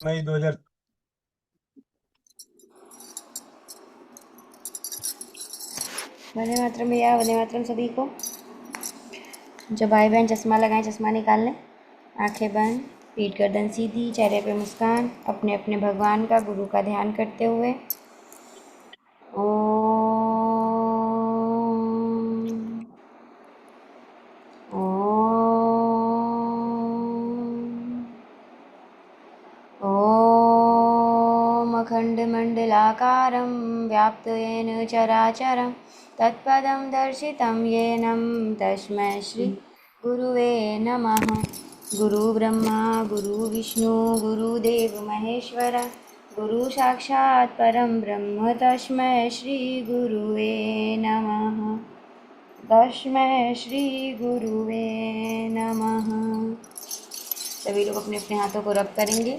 मई 2000। वंदे मातरम भैया, वंदे मातरम सभी को। जो भाई बहन चश्मा लगाएं चश्मा निकाल लें। आंखें बंद, पीठ गर्दन सीधी, चेहरे पे मुस्कान, अपने अपने भगवान का गुरु का ध्यान करते हुए ओम ओम अखण्डमण्डलाकारं व्याप्तेन चराचरं तत्पदं दर्शितं येनं तस्मै श्री गुरुवे नमः। गुरुब्रह्मा गुरुविष्णु गुरुदेव महेश्वर गुरु साक्षात् परं ब्रह्म तस्मै श्री गुरुवे नमः। तस्मै श्री गुरुवे नमः। सभी लोग अपने अपने हाथों को रब करेंगे,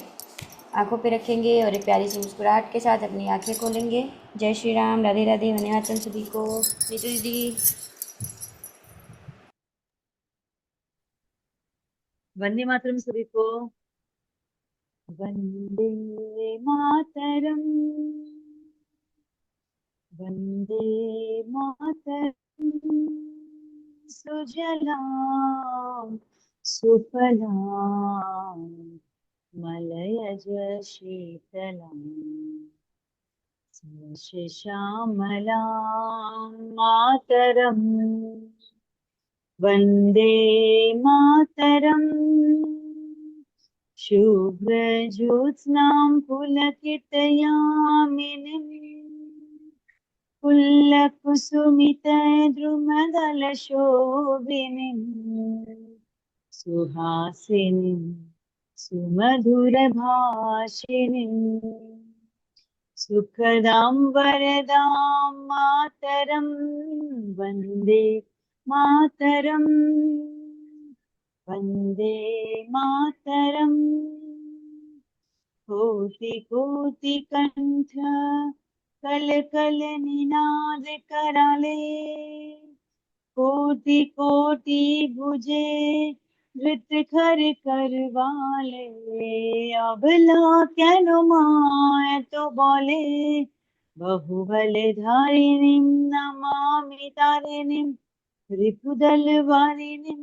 आंखों पे रखेंगे और एक प्यारी सी मुस्कुराहट के साथ अपनी आंखें खोलेंगे। जय श्री राम, राधे राधे, वंदे मातरम सभी को। नीतू दीदी। वंदे मातरम सभी को। वंदे मातरम, वंदे मातरम, सुजलाम सुफलाम मलयज शीतलाम श्यामलाम मातरम। वंदे मातरम, शुभ्रज्योत्स्नां पुलकितयामिनीं पुल्लकुसुमितद्रुमदलशोभिनीं सुहासिनीं सुमधुरभाषिणीं सुखदां वरदां मातरं वन्दे मातरम्। वन्दे मातरम्। कोटि कोटि कंठ कल कल निनाद कराले कोटि कोटि भुजे धृत खर करवाले अबला केन माय तो बोले बहुबलधारिणीं नमामि तारिणीं रिपुदलवारिणीं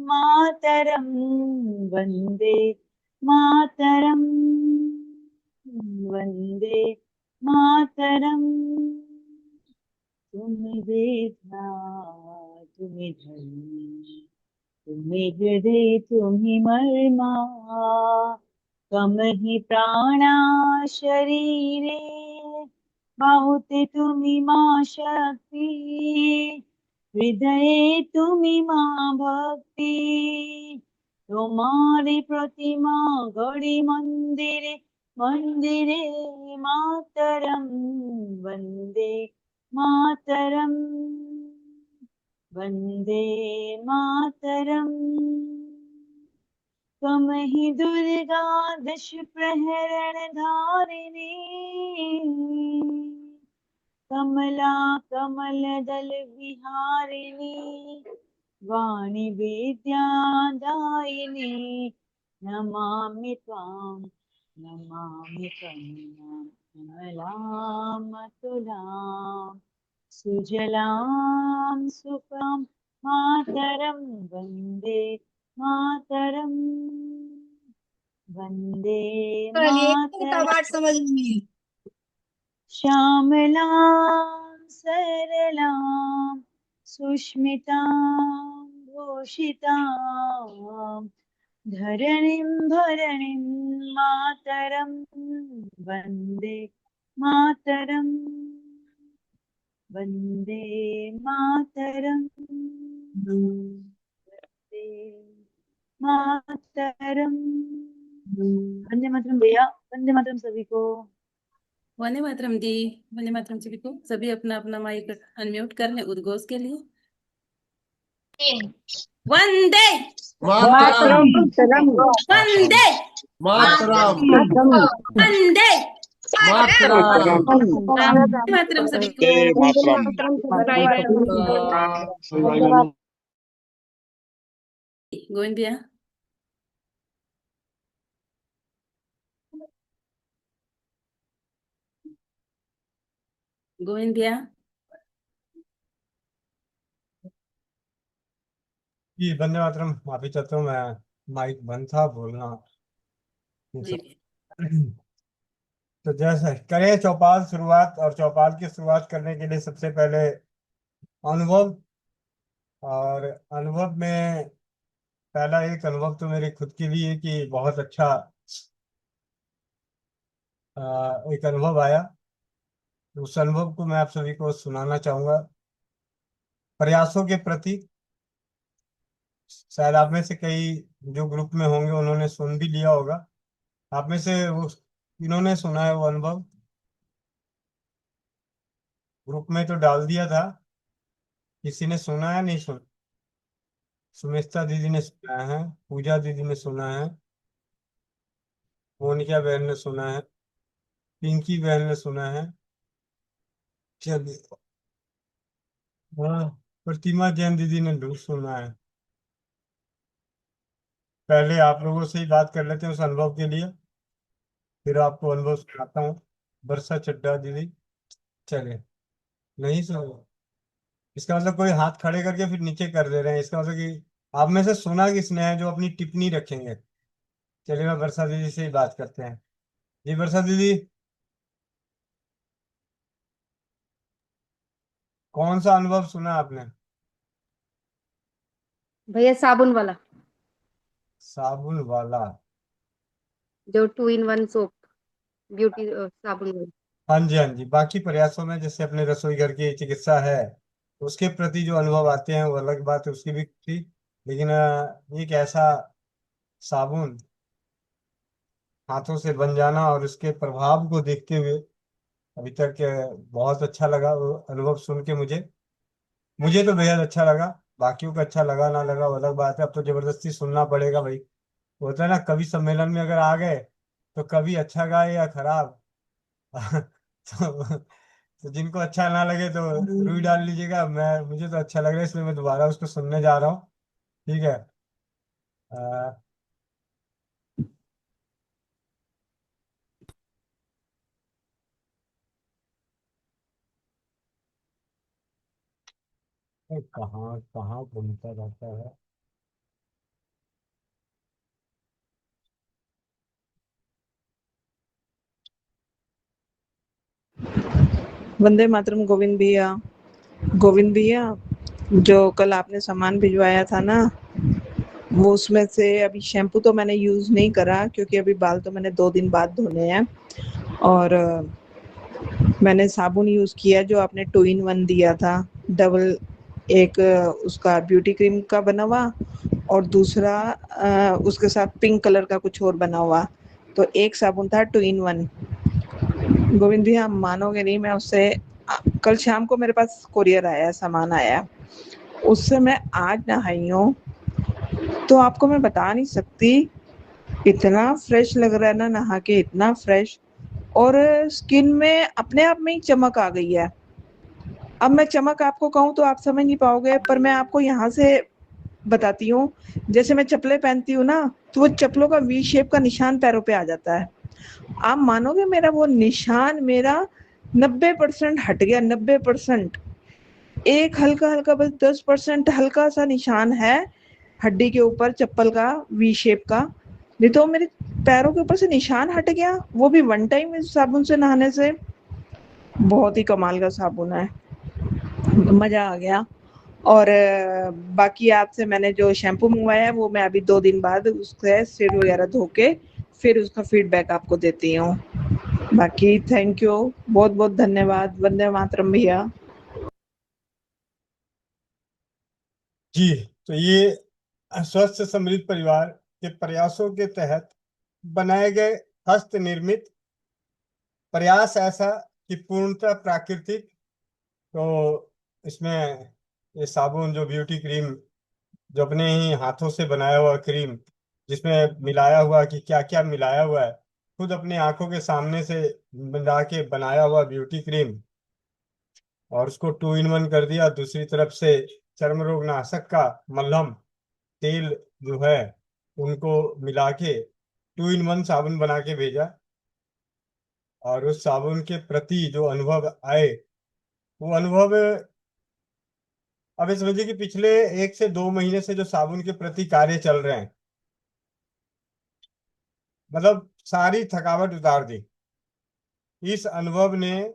मातरं वन्दे मातरं वन्दे मातरं। तुम्हें देखा तुम्हें धर्म तुम्हें हृदय तुम्हें मर्मा कमहि प्राणा शरीरे बाहुते तुम्ही मा शक्ति हृदये तुम्ही मा भक्ति तुम्हारी प्रतिमा गढ़ी मंदिरे मंदिरे मातरम वंदे मातरम वंदे मातरम। कमहि दुर्गा दश प्रहरण धारिणी कमला कमल दल विहारिणी वाणी विद्यादायिनी नमामि त्वां नमामि कमलां तुलां सुजलां सुफलां मातरं वन्दे मातरं वन्दे मातरं। समझ नहीं। श्यामलां सरलां सुष्मितां भूषितां धरणीं भरणीं मातरं वन्दे मातरं वन्दे मातरं वन्दे मातरं। वंदे मातरम भैया, वंदे मातरम सभी को। वंदे मातरम दी, वंदे मातरम सभी को। सभी अपना अपना माइक अनम्यूट कर लें उद्घोष के लिए। वंदे मातरम वंदे मातरम वंदे मातरम वंदे मातरम सभी को। गोविंद भैया। गोविंद भैया। जी वंदे मातरम। माफी चाहता हूँ मैं, माइक बंद था, बोलना नहीं जी सक- तो जैसे करें चौपाल शुरुआत, और चौपाल की शुरुआत करने के लिए सबसे पहले अनुभव। और अनुभव में पहला एक अनुभव तो मेरे खुद के लिए कि बहुत अच्छा एक अनुभव आया। उस अनुभव को मैं आप सभी को सुनाना चाहूंगा। प्रयासों के प्रति, शायद आप में से कई जो ग्रुप में होंगे उन्होंने सुन भी लिया होगा। आप में से वो इन्होंने सुना है वो अनुभव, ग्रुप में तो डाल दिया था। किसी ने सुना है नहीं सुना? सुमित्रा दीदी ने सुना है, पूजा दीदी ने सुना है, मोनिका बहन ने सुना है, पिंकी बहन ने सुना है। चलिए, हाँ, प्रतिमा जैन दीदी ने भी सुना है। पहले आप लोगों से ही बात कर लेते हैं उस अनुभव के लिए, फिर आपको अनुभव सुनाता हूँ। वर्षा चड्ढा दीदी, चलिए। नहीं सुना? इसका मतलब कोई हाथ खड़े करके फिर नीचे कर दे रहे हैं, इसका मतलब कि आप में से सुना किसने है जो अपनी टिप्पणी रखेंगे। चलिए, मैं वर्षा दीदी से ही बात करते हैं। जी वर्षा दीदी, कौन सा अनुभव सुना आपने? भैया साबुन वाला, साबुन वाला? जो 2 in 1 सोप, ब्यूटी साबुन वाला। हाँ जी, हाँ जी। बाकी प्रयासों में जैसे अपने रसोई घर की चिकित्सा है, उसके प्रति जो अनुभव आते हैं वो अलग बात है, उसकी भी थी। लेकिन एक ऐसा साबुन हाथों से बन जाना और उसके प्रभाव को देखते हुए अभी तक बहुत अच्छा लगा वो अनुभव सुन के। मुझे तो बेहद अच्छा लगा। बाकियों को अच्छा लगा ना लगा वो अलग बात है, अब तो जबरदस्ती सुनना पड़ेगा भाई। होता है ना, कवि सम्मेलन में अगर आ गए तो कभी अच्छा गाए या खराब तो जिनको अच्छा ना लगे तो रुई डाल लीजिएगा। मुझे तो अच्छा लग रहा है, इसलिए मैं दोबारा उसको सुनने जा रहा हूँ। ठीक है। अ, कहाँ कहाँ घूमता रहता है। वंदे मातरम। गोविंद भैया, गोविंद भैया, जो कल आपने सामान भिजवाया था ना, वो उसमें से अभी शैम्पू तो मैंने यूज नहीं करा क्योंकि अभी बाल तो मैंने 2 दिन बाद धोने हैं। और मैंने साबुन यूज किया जो आपने 2 in 1 दिया था, डबल। एक उसका ब्यूटी क्रीम का बना हुआ और दूसरा उसके साथ पिंक कलर का कुछ और बना हुआ। तो एक साबुन था 2 in 1। गोविंद भैया, आप मानोगे नहीं, मैं उससे कल शाम को मेरे पास कोरियर आया, सामान आया, उससे मैं आज नहाई हूँ। तो आपको मैं बता नहीं सकती, इतना फ्रेश लग रहा है ना नहा के, इतना फ्रेश। और स्किन में अपने आप में ही चमक आ गई है। अब मैं चमक आपको कहूँ तो आप समझ नहीं पाओगे, पर मैं आपको यहाँ से बताती हूँ। जैसे मैं चप्पलें पहनती हूँ ना, तो वो चप्पलों का वी शेप का निशान पैरों पे आ जाता है। आप मानोगे, मेरा वो निशान मेरा 90% हट गया, 90%। एक हल्का हल्का बस 10% हल्का सा निशान है हड्डी के ऊपर, चप्पल का वी शेप का। नहीं तो मेरे पैरों के ऊपर से निशान हट गया, वो भी 1 टाइम इस साबुन से नहाने से। बहुत ही कमाल का साबुन है, मजा आ गया। और बाकी आपसे मैंने जो शैम्पू मंगवाया है वो मैं अभी 2 दिन बाद उससे सिर वगैरह धो के फिर उसका फीडबैक आपको देती हूँ। बाकी थैंक यू, बहुत बहुत धन्यवाद। वंदे मातरम भैया। जी, तो ये स्वस्थ समृद्ध परिवार के प्रयासों के तहत बनाए गए हस्त निर्मित प्रयास, ऐसा कि पूर्णतः प्राकृतिक। तो इसमें ये साबुन, जो ब्यूटी क्रीम, जो अपने ही हाथों से बनाया हुआ क्रीम, जिसमें मिलाया हुआ कि क्या क्या मिलाया हुआ है, खुद अपनी आंखों के सामने से मिला के बनाया हुआ ब्यूटी क्रीम, और उसको 2 in 1 कर दिया। दूसरी तरफ से चर्म रोग नाशक का मलहम तेल जो है, उनको मिला के 2 in 1 साबुन बना के भेजा। और उस साबुन के प्रति जो अनुभव आए वो अनुभव अब ये समझिए कि पिछले 1 से 2 महीने से जो साबुन के प्रति कार्य चल रहे हैं, मतलब सारी थकावट उतार दी। इस अनुभव ने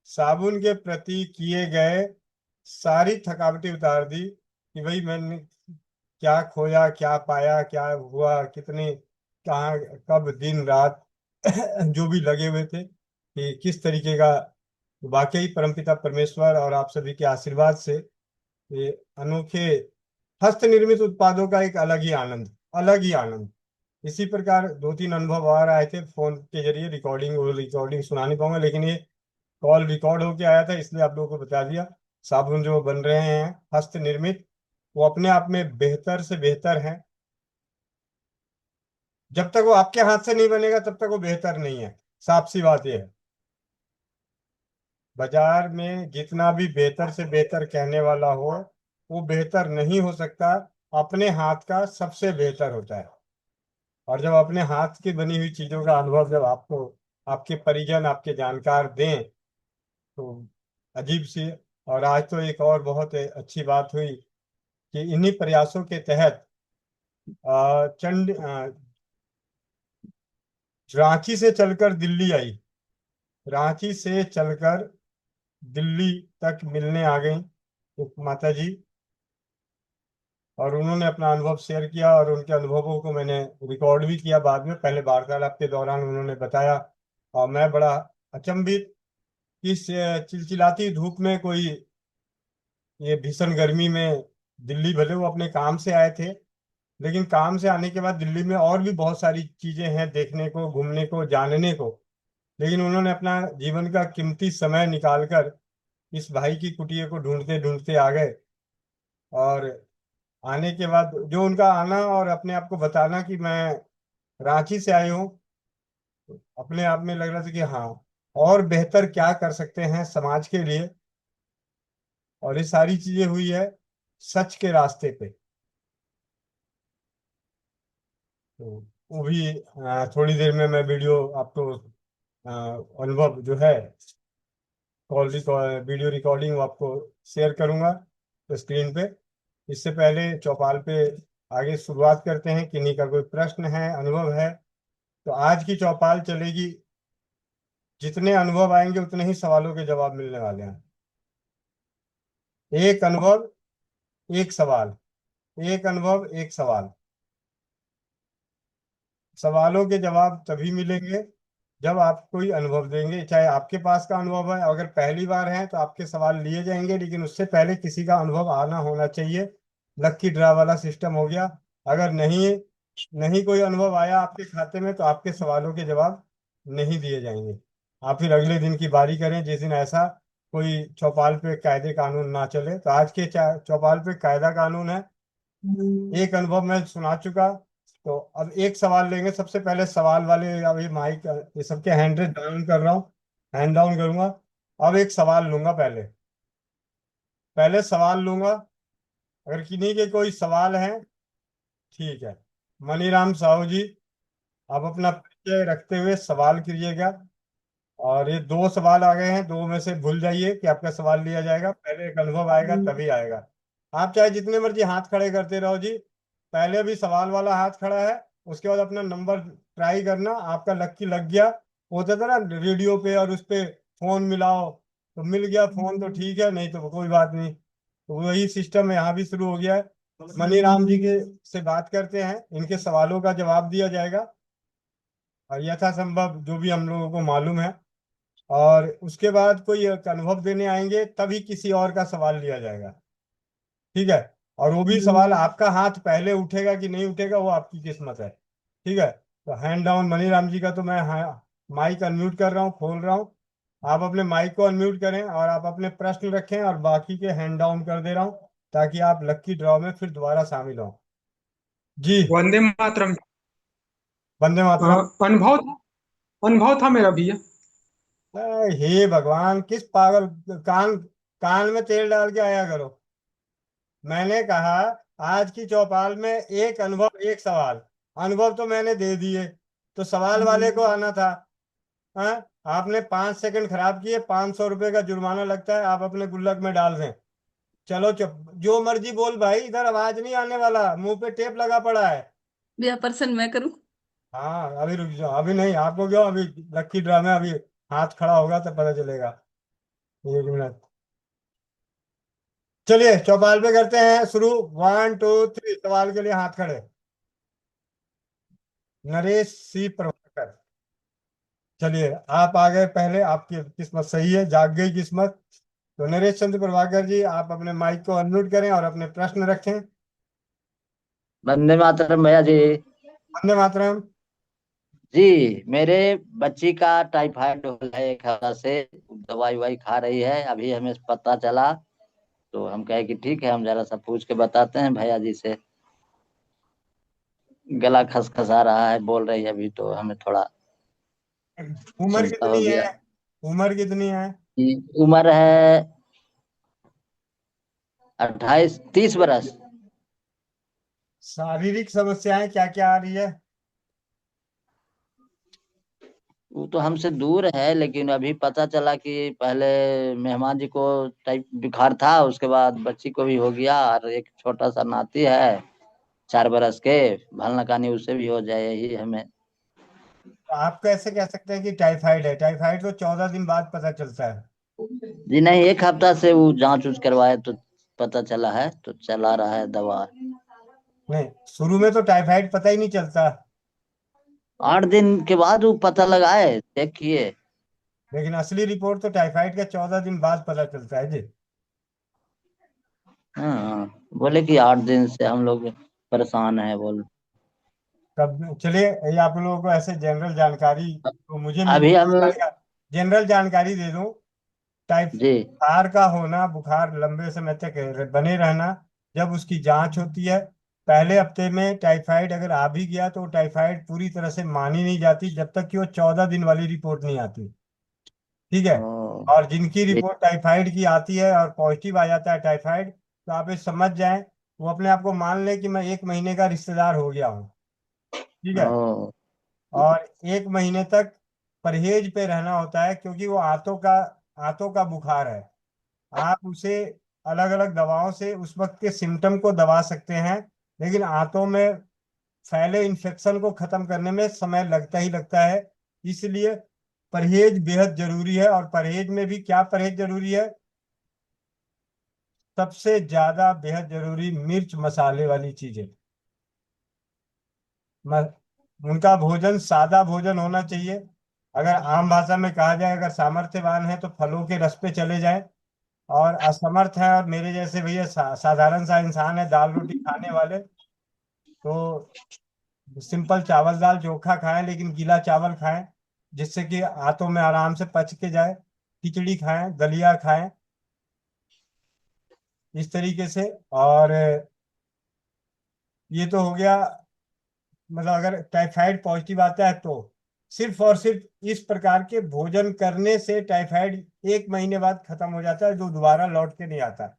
साबुन के प्रति किए गए सारी थकावटें उतार दी कि भाई मैंने क्या खोया, क्या पाया, क्या हुआ, कितने, कहाँ, कब, दिन रात जो भी लगे हुए थे कि किस तरीके का। वाकई परमपिता परमेश्वर और आप सभी के आशीर्वाद से ये अनोखे हस्त निर्मित उत्पादों का एक अलग ही आनंद, अलग ही आनंद। इसी प्रकार 2-3 अनुभव और आए थे फोन के जरिए, रिकॉर्डिंग, वो रिकॉर्डिंग सुना नहीं पाऊंगा, लेकिन ये कॉल रिकॉर्ड होके आया था इसलिए आप लोगों को बता दिया। साबुन जो बन रहे हैं हस्त निर्मित, वो अपने आप में बेहतर से बेहतर हैं। जब तक वो आपके हाथ से नहीं बनेगा तब तक वो बेहतर नहीं है, साफ सी बात ये है। बाजार में जितना भी बेहतर से बेहतर कहने वाला हो, वो बेहतर नहीं हो सकता। अपने हाथ का सबसे बेहतर होता है। और जब अपने हाथ की बनी हुई चीजों का अनुभव जब आपको आपके परिजन, आपके जानकार दें, तो अजीब सी। और आज तो एक और बहुत अच्छी बात हुई कि इन्हीं प्रयासों के तहत चंड रांची से चलकर दिल्ली आई, रांची से चलकर दिल्ली तक मिलने आ गई एक माता जी, और उन्होंने अपना अनुभव शेयर किया और उनके अनुभवों को मैंने रिकॉर्ड भी किया बाद में। पहले वार्तालाप के दौरान उन्होंने बताया और मैं बड़ा अचंभित, इस चिलचिलाती धूप में कोई, ये भीषण गर्मी में, दिल्ली भले वो अपने काम से आए थे, लेकिन काम से आने के बाद दिल्ली में और भी बहुत सारी चीजें हैं देखने को, घूमने को, जानने को, लेकिन उन्होंने अपना जीवन का कीमती समय निकालकर इस भाई की कुटिया को ढूंढते ढूंढते आ गए। और आने के बाद जो उनका आना और अपने आप को बताना कि मैं रांची से आए हूँ, अपने आप में लग रहा था कि हाँ, और बेहतर क्या कर सकते हैं समाज के लिए। और ये सारी चीजें हुई है सच के रास्ते पे। तो वो भी थोड़ी देर में मैं वीडियो आपको अनुभव जो है कॉल वीडियो रिकॉर्डिंग वो आपको शेयर करूंगा तो स्क्रीन पे। इससे पहले चौपाल पे आगे शुरुआत करते हैं। किन्हीं का कोई प्रश्न है, अनुभव है, तो आज की चौपाल चलेगी, जितने अनुभव आएंगे उतने ही सवालों के जवाब मिलने वाले हैं। एक अनुभव एक सवाल, एक अनुभव एक सवाल। सवालों के जवाब तभी मिलेंगे जब आप कोई अनुभव देंगे, चाहे आपके पास का अनुभव है। अगर पहली बार है तो आपके सवाल लिए जाएंगे, लेकिन उससे पहले किसी का अनुभव आना होना चाहिए। लक्की ड्रा वाला सिस्टम हो गया। अगर नहीं नहीं कोई अनुभव आया आपके खाते में तो आपके सवालों के जवाब नहीं दिए जाएंगे। आप फिर अगले दिन की बारी करें, जिस दिन ऐसा कोई चौपाल पे कायदे कानून ना चले। तो आज के चौपाल पे कायदा कानून है। एक अनुभव मैं सुना चुका, तो अब एक सवाल लेंगे। सबसे पहले सवाल वाले, अब ये माइक ये सबके हैंड डाउन कर रहा हूँ, हैंड डाउन करूंगा। अब एक सवाल लूंगा, पहले पहले सवाल लूंगा। अगर किन्हीं के कोई सवाल है, ठीक है। मनीराम साहू जी, आप अपना परिचय रखते हुए सवाल कीजिएगा। और ये 2 सवाल आ गए हैं, 2 में से भूल जाइए कि आपका सवाल लिया जाएगा। पहले एक अनुभव आएगा तभी आएगा। आप चाहे जितने मर्जी हाथ खड़े करते रहो जी, पहले भी सवाल वाला हाथ खड़ा है, उसके बाद अपना नंबर ट्राई करना। आपका लक्की लग गया, होता था ना रेडियो पे और उस पे फोन मिलाओ, तो मिल गया फोन तो ठीक है, नहीं तो कोई बात नहीं। तो वही सिस्टम यहाँ भी शुरू हो गया है। मनीराम जी के से बात करते हैं, इनके सवालों का जवाब दिया जाएगा और यथासंभव जो भी हम लोगों को मालूम है। और उसके बाद कोई एक अनुभव देने आएंगे तभी किसी और का सवाल लिया जाएगा, ठीक है। और वो भी सवाल आपका हाथ पहले उठेगा कि नहीं उठेगा वो आपकी किस्मत है, ठीक है। तो हैंड डाउन मनीराम जी का तो मैं माइक अनम्यूट कर रहा हूँ, खोल रहा हूँ। आप अपने माइक को अनम्यूट करें और आप अपने प्रश्न रखें, और बाकी के हैंड डाउन कर दे रहा हूँ ताकि आप लक्की ड्रॉ में फिर दोबारा शामिल हों। जी, वंदे मातरम। वंदे अ, मातरम। अनुभव था मेरा भैया। हे भगवान, किस पागल, कान कान में तेल डाल के आया करो। मैंने कहा आज की चौपाल में एक अनुभव एक सवाल। अनुभव तो मैंने दे दिए, तो सवाल वाले को आना था। हाँ, आपने 5 सेकंड खराब किए, 500 रुपये का जुर्माना लगता है, आप अपने गुल्लक में डाल दें। चलो चुप, जो मर्जी बोल भाई, इधर आवाज नहीं आने वाला, मुंह पे टेप लगा पड़ा है। भैया पर्सन मैं करूँ? हाँ अभी रुक जाओ, अभी नहीं, आपको क्यों, अभी लक्की ड्रा में अभी हाथ खड़ा होगा तो पता चलेगा। 1 मिनट। चलिए चौपाल पे करते हैं शुरू। 1 2 3, सवाल के लिए हाथ खड़े। नरेश सी प्रभाकर, चलिए आप आ गए पहले, आपकी किस्मत सही है, जाग गई किस्मत। तो नरेश चंद्र प्रभाकर जी, आप अपने माइक को अनम्यूट करें और अपने प्रश्न रखें। वंदे मातरम भैया जी। वंदे मातरम। जी, मेरे बच्ची का टाइफाइड है 1 हफ्ता से, दवाई वाई खा रही है, अभी हमें पता चला तो हम कहे कि ठीक है, हम जरा सा पूछ के बताते हैं भैया जी से। गला खसखसा रहा है, बोल रही है अभी, तो हमें थोड़ा उम्र चिंता हो कितनी है? गया। उम्र कितनी है? कि उम्र है 28 30 बरस। शारीरिक समस्याएं क्या क्या आ रही है? वो तो हमसे दूर है, लेकिन अभी पता चला कि पहले मेहमान जी को टाइप बुखार था, उसके बाद बच्ची को भी हो गया, और एक छोटा सा नाती है 4 बरस के, भल नकानी उससे भी हो जाए, यही हमें। तो आप कैसे कह सकते हैं कि टाइफाइड है? टाइफाइड तो 14 दिन बाद पता चलता है। जी नहीं, 1 हफ्ता से वो जांच उच करवाए तो पता चला है, तो चला रहा है दवा। नहीं, शुरू में तो टाइफाइड पता ही नहीं चलता। 8 दिन के बाद वो पता लगाए, चेक किए। लेकिन असली रिपोर्ट तो टाइफाइड का 14 दिन बाद पता चलता है जी। हाँ, बोले कि 8 दिन से हम लोग परेशान है, बोल। कब, चलिए ये आप लोगों को ऐसे जनरल जानकारी तो मुझे मिली अभी हम। है, जनरल जानकारी दे दूं। टाइप जी। बुखार का होना, बुखार लंबे समय तक बने रहना, जब उसकी जांच होती है, पहले हफ्ते में टाइफाइड अगर आ भी गया तो टाइफाइड पूरी तरह से मानी नहीं जाती जब तक कि वो 14 दिन वाली रिपोर्ट नहीं आती। ठीक है। ओ, और जिनकी जी। रिपोर्ट टाइफाइड की आती है और पॉजिटिव आ जाता है टाइफाइड, तो आप ये समझ जाएं, वो अपने आप को मान ले कि मैं 1 महीने का रिश्तेदार हो गया हूँ। ठीक है। ओ, और 1 महीने तक परहेज पे रहना होता है, क्योंकि वो आंतों का बुखार है। आप उसे अलग अलग दवाओं से उस वक्त के सिम्टम को दबा सकते हैं, लेकिन आंतों में फैले इन्फेक्शन को खत्म करने में समय लगता ही लगता है। इसलिए परहेज बेहद जरूरी है। और परहेज में भी क्या परहेज जरूरी है? सबसे ज्यादा बेहद जरूरी मिर्च मसाले वाली चीजें। म- उनका भोजन सादा भोजन होना चाहिए। अगर आम भाषा में कहा जाए, अगर सामर्थ्यवान है तो फलों के रस पे चले जाएं, और असमर्थ है और मेरे जैसे भैया साधारण सा इंसान है, दाल रोटी खाने वाले, तो सिंपल चावल दाल चोखा खाएं, लेकिन गीला चावल खाएं, जिससे कि हाथों में आराम से पच के जाए। खिचड़ी खाएं, दलिया खाएं, इस तरीके से। और ये तो हो गया, मतलब अगर टाइफाइड पॉजिटिव आता है तो सिर्फ और सिर्फ इस प्रकार के भोजन करने से टाइफाइड 1 महीने बाद खत्म हो जाता है, जो दोबारा लौट के नहीं आता।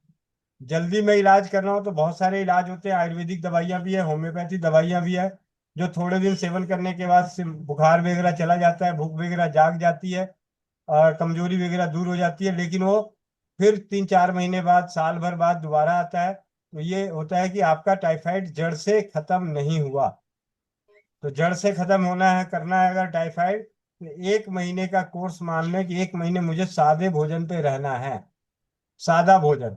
जल्दी में इलाज करना हो तो बहुत सारे इलाज होते हैं, आयुर्वेदिक दवाइयाँ भी है, होम्योपैथी दवाइयाँ भी है, जो थोड़े दिन सेवन करने के बाद से बुखार वगैरह चला जाता है, भूख वगैरह जाग जाती है, और कमजोरी वगैरह दूर हो जाती है। लेकिन वो फिर 3 4 महीने बाद, साल भर बाद दोबारा आता है। तो ये होता है कि आपका टाइफाइड जड़ से खत्म नहीं हुआ। तो जड़ से खत्म होना है, करना है अगर टाइफाइड, तो 1 महीने का कोर्स मान लें कि 1 महीने मुझे सादे भोजन पे रहना है। सादा भोजन।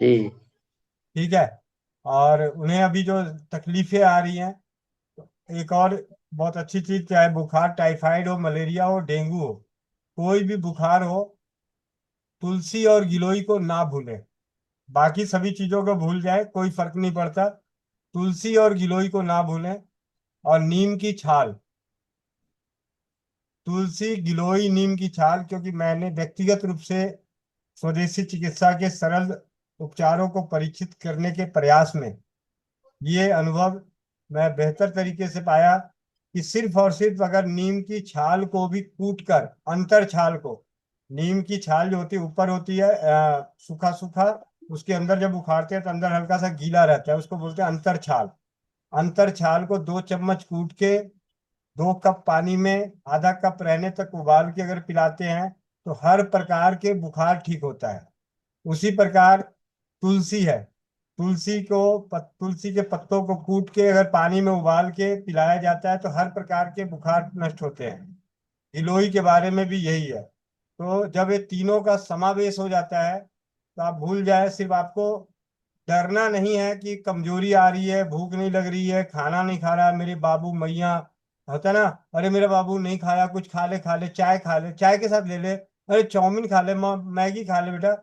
जी। ठीक है। और उन्हें अभी जो तकलीफें आ रही हैं, तो एक और बहुत अच्छी चीज, चाहे बुखार टाइफाइड हो, मलेरिया हो, डेंगू हो, कोई भी बुखार हो, तुलसी और गिलोय को ना भूलें। बाकी सभी चीजों को भूल जाए, कोई फर्क नहीं पड़ता। तुलसी और गिलोय को ना भूलें। और नीम की छाल, तुलसी गिलोय नीम की छाल, क्योंकि मैंने व्यक्तिगत रूप से स्वदेशी चिकित्सा के सरल उपचारों को परीक्षित करने के प्रयास में ये अनुभव मैं बेहतर तरीके से पाया कि सिर्फ और सिर्फ अगर नीम की छाल को भी कूट कर, अंतर छाल को, नीम की छाल जो होती है ऊपर होती है सूखा सूखा, उसके अंदर जब उखाड़ते हैं तो अंदर हल्का सा गीला रहता है, उसको बोलते हैं अंतर छाल। अंतर छाल को 2 चम्मच कूट के 2 कप पानी में आधा कप रहने तक उबाल के अगर पिलाते हैं तो हर प्रकार के बुखार ठीक होता है। उसी प्रकार तुलसी है, तुलसी के पत्तों को कूट के अगर पानी में उबाल के पिलाया जाता है तो हर प्रकार के बुखार नष्ट होते हैं। गिलोय के बारे में भी यही है। तो जब ये तीनों का समावेश हो जाता है तो आप भूल जाए, सिर्फ आपको डरना नहीं है कि कमजोरी आ रही है, भूख नहीं लग रही है, खाना नहीं खा रहा, मेरे बाबू मैया होता है ना, अरे मेरा बाबू नहीं खाया, कुछ खा ले, चाय खा ले, चाय के साथ ले ले, अरे चाउमीन खा ले, मैगी खा ले बेटा,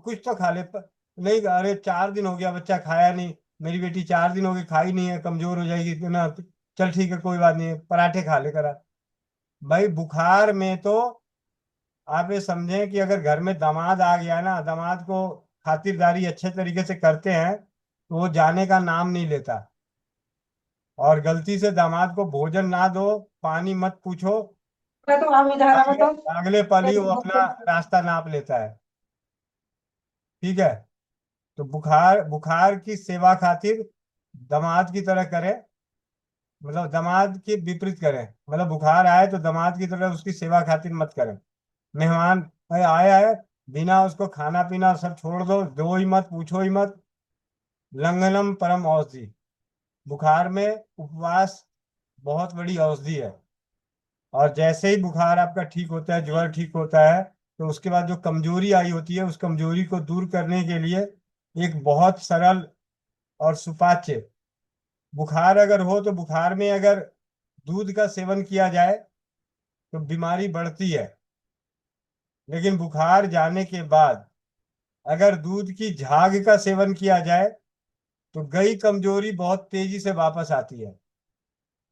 कुछ तो खा ले। नहीं, अरे 4 दिन हो गया बच्चा खाया नहीं, मेरी बेटी 4 दिन हो गए खाई नहीं है, कमजोर हो जाएगी तो ना, चल ठीक है कोई बात नहीं है, पराठे खा ले करा। भाई बुखार में तो आप ये समझें कि अगर घर में दामाद आ गया ना, दामाद को खातिरदारी अच्छे तरीके से करते हैं तो वो जाने का नाम नहीं लेता। और गलती से दामाद को भोजन ना दो, पानी मत पूछो, अगले अगले पल ही वो अपना रास्ता नाप लेता है। ठीक है, तो बुखार बुखार की सेवा खातिर दामाद की तरह करें, मतलब दामाद के विपरीत करें, मतलब बुखार आए तो दामाद की तरह उसकी सेवा खातिर मत करें। मेहमान भाई आया है, बिना उसको खाना पीना सब छोड़ दो ही मत, पूछो ही मत। लंघनम परम औषधि, बुखार में उपवास बहुत बड़ी औषधि है। और जैसे ही बुखार आपका ठीक होता है, ज्वर ठीक होता है, तो उसके बाद जो कमजोरी आई होती है उस कमजोरी को दूर करने के लिए एक बहुत सरल और सुपाच्य, बुखार अगर हो तो बुखार में अगर दूध का सेवन किया जाए तो बीमारी बढ़ती है, लेकिन बुखार जाने के बाद अगर दूध की झाग का सेवन किया जाए तो गई कमजोरी बहुत तेजी से वापस आती है।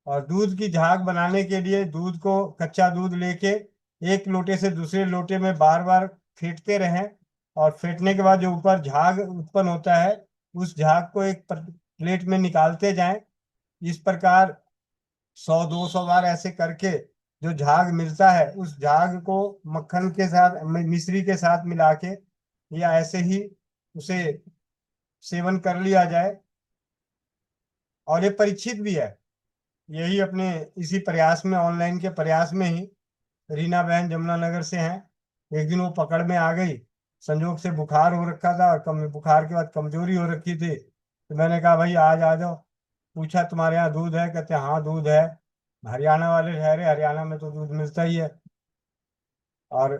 और दूध की झाग बनाने के लिए दूध को, कच्चा दूध लेके एक लोटे से दूसरे लोटे में बार बार फेंटते रहें, और फेंटने के बाद जो ऊपर झाग उत्पन्न होता है उस झाग को एक प्लेट में निकालते जाएं। इस प्रकार 100-200 बार ऐसे करके जो झाग मिलता है उस झाग को मक्खन के साथ, मिश्री के साथ मिला के या ऐसे ही उसे सेवन कर लिया जाए। और ये परीक्षित भी है, यही अपने इसी प्रयास में, ऑनलाइन के प्रयास में ही रीना बहन जमुनानगर से हैं। एक दिन वो पकड़ में आ गई, संजोग से बुखार हो रखा था और बुखार के बाद कमजोरी हो रखी थी, तो मैंने कहा भाई आज आ जाओ। पूछा तुम्हारे यहाँ दूध है? कहते हाँ दूध है, हरियाणा वाले ठहरे, हरियाणा में तो दूध मिलता ही है। और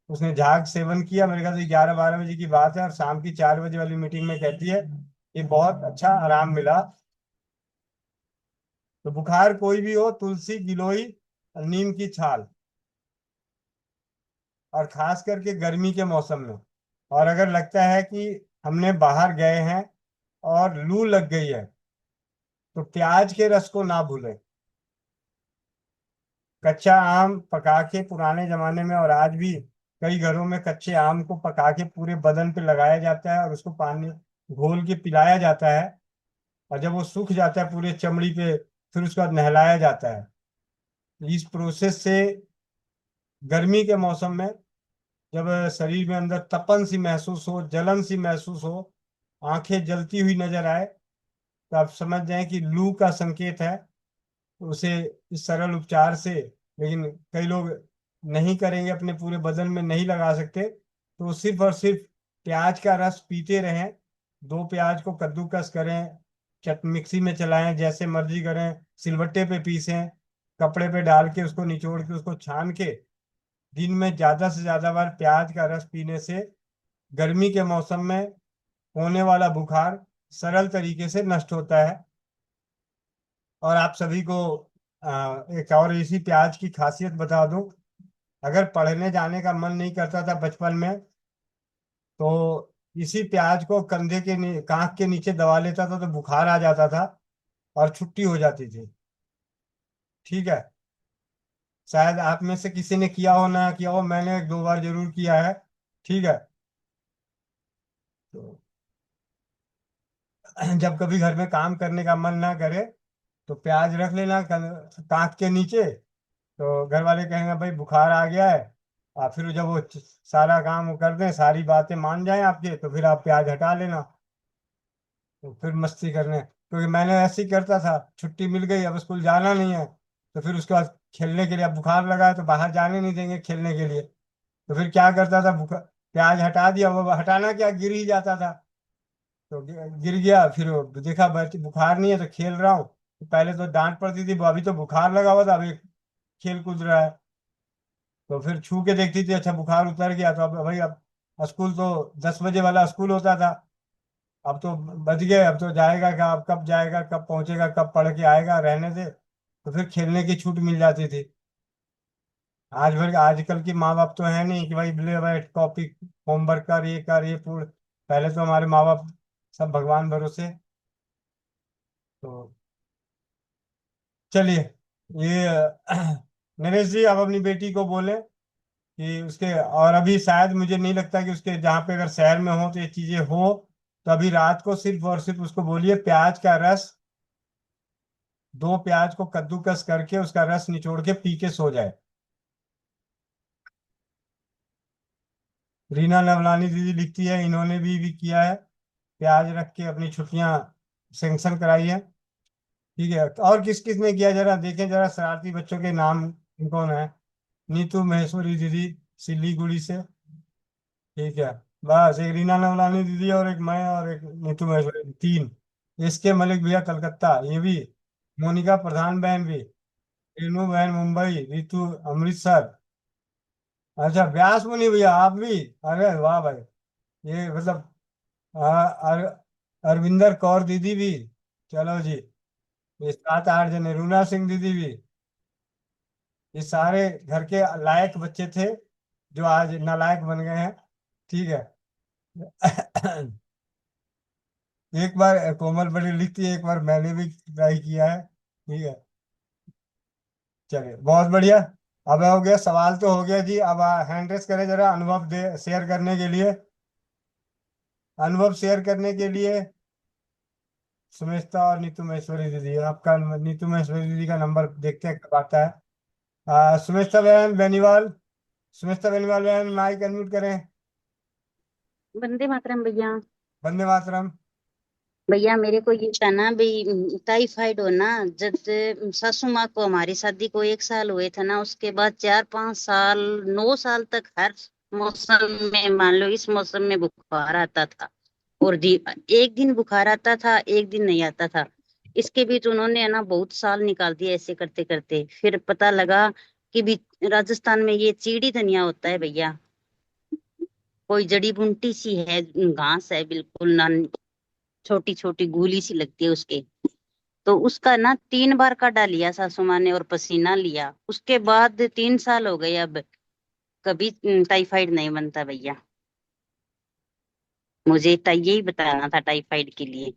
उसने झाग सेवन किया, मेरे ख्याल से 11-12 बजे की बात है, और शाम की 4 बजे वाली मीटिंग में कहती है कि बहुत अच्छा आराम मिला। तो बुखार कोई भी हो, तुलसी, गिलोई, नीम की छाल, और खास करके गर्मी के मौसम में। और अगर लगता है कि हमने बाहर गए हैं और लू लग गई है तो प्याज के रस को ना भूलें। कच्चा आम पका के पुराने जमाने में और आज भी कई घरों में कच्चे आम को पका के पूरे बदन पे लगाया जाता है और उसको पानी घोल के पिलाया जाता है, और जब वो सूख जाता है पूरे चमड़ी पे फिर उसके बाद नहलाया जाता है। इस प्रोसेस से गर्मी के मौसम में जब शरीर में अंदर तपन सी महसूस हो, जलन सी महसूस हो, आंखें जलती हुई नजर आए, तो आप समझ जाएं कि लू का संकेत है। तो उसे इस सरल उपचार से, लेकिन कई लोग नहीं करेंगे, अपने पूरे बदन में नहीं लगा सकते, तो सिर्फ और सिर्फ प्याज का रस पीते रहें। 2 प्याज को कद्दूकस करें, मिक्सी में चलाएं, जैसे मर्जी करें, सिलबट्टे पे पीसें, कपड़े पे डाल के उसको निचोड़ के उसको छान के दिन में ज्यादा से ज्यादा बार प्याज का रस पीने से गर्मी के मौसम में होने वाला बुखार सरल तरीके से नष्ट होता है। और आप सभी को एक और इसी प्याज की खासियत बता दूं, अगर पढ़ने जाने का मन नहीं करता था बचपन में तो इसी प्याज को कंधे के कांख के नीचे दबा लेता था तो बुखार आ जाता था और छुट्टी हो जाती थी। ठीक है, शायद आप में से किसी ने किया हो ना किया हो, मैंने 1-2 बार जरूर किया है। ठीक है, तो जब कभी घर में काम करने का मन ना करे तो प्याज रख लेना कांख के नीचे, तो घर वाले कहेंगे भाई बुखार आ गया है, और फिर जब वो सारा काम वो कर दें, सारी बातें मान जाएं आपके, तो फिर आप प्याज हटा लेना, तो फिर मस्ती करने। क्योंकि मैंने ऐसे ही करता था, छुट्टी मिल गई, अब स्कूल जाना नहीं है तो फिर उसके बाद खेलने के लिए, अब बुखार लगा है तो बाहर जाने नहीं देंगे खेलने के लिए। तो फिर क्या करता था, बुखार प्याज हटा दिया, वो हटाना क्या, गिर ही जाता था। तो गिर गया, फिर वो देखा बच्चे बुखार नहीं है तो खेल रहा हूँ, तो पहले तो डांट पड़ती थी, अभी तो बुखार लगा हुआ था, अभी खेल कूद रहा है। तो फिर छू के देखती थी, अच्छा बुखार उतर गया, तो अब भाई अब स्कूल तो 10 बजे वाला स्कूल होता था, अब तो बच गए, अब तो जाएगा क्या, अब कब जाएगा, कब पहुंचेगा, कब पढ़ के आएगा, रहने दे। तो फिर खेलने की छूट मिल जाती थी। आजकल की माँ बाप तो है नहीं कि भाई ले बैठ कॉपी, होमवर्क कर, ये पूर्ण। पहले तो हमारे माँ बाप सब भगवान भरोसे। तो चलिए, ये नरेश जी आप अपनी बेटी को बोले कि उसके, और अभी शायद मुझे नहीं लगता कि उसके जहाँ पे अगर शहर में हो तो ये चीजें हो, तो अभी रात को सिर्फ और सिर्फ उसको बोलिए प्याज का रस, 2 प्याज को कद्दूकस करके उसका रस निचोड़ के पी के सो जाए। रीना नवलानी दीदी लिखती है, इन्होंने भी किया है, प्याज रख के अपनी छुट्टियां सेंक्शन कराई है। ठीक है, और किस किस ने किया, जरा देखें, जरा शरारती बच्चों के नाम कौन है। नीतू महेश्वरी दीदी सिलीगुड़ी से। ठीक है, बस एक रीना नवलानी दीदी और एक मैं और एक नीतू महेश्वरी, 3। इसके मलिक भैया कलकत्ता, ये भी। मोनिका प्रधान बहन भी। रेनू बहन मुंबई, रीतू अमृतसर। अच्छा व्यास मुनि भैया आप भी, अरे वाह भाई, ये मतलब अर, अरविंदर कौर दीदी भी। चलो जी, ये 7 8 जने, रूना सिंह दीदी भी। ये सारे घर के लायक बच्चे थे जो आज नालायक बन गए हैं। ठीक है। एक बार कोमल बड़ी लिखती है, एक बार मैंने भी ट्राई किया है। ठीक है, चलिए बहुत बढ़िया। अब हो गया, सवाल तो हो गया जी, अब हैंड रेस करें जरा अनुभव दे शेयर करने के लिए। अनुभव शेयर करने के लिए सुमित्रा और नीतू महेश्वरी दीदी, आपका नीतू महेश्वरी दीदी का नंबर देखते हैं कब आता है। सुमित्रा बहन बेनीवाल, सुमित्रा बेनीवाल बहन माइक अनम्यूट करें। वंदे मातरम भैया। वंदे मातरम। भैया मेरे को ये था ना भाई, टाइफाइड हो ना, जब सासू माँ को हमारी शादी को 1 साल हुए थे ना, उसके बाद 4 5 साल 9 साल तक हर मौसम में, मान लो इस मौसम में बुखार आता था, और एक दिन बुखार आता था, एक दिन नहीं आता था। इसके बीच उन्होंने है ना बहुत साल निकाल दिए ऐसे करते करते, फिर पता लगा कि भी राजस्थान में ये चीड़ी धनिया होता है भैया, कोई जड़ी बूटी सी है, घास है बिल्कुल ना, छोटी छोटी गोली सी लगती है उसके। तो उसका ना 3 बार काढ़ा लिया सासू माँ ने और पसीना लिया, उसके बाद 3 साल हो गए, अब कभी टाइफाइड नहीं बनता भैया। मुझे यही बताना था टाइफाइड के लिए।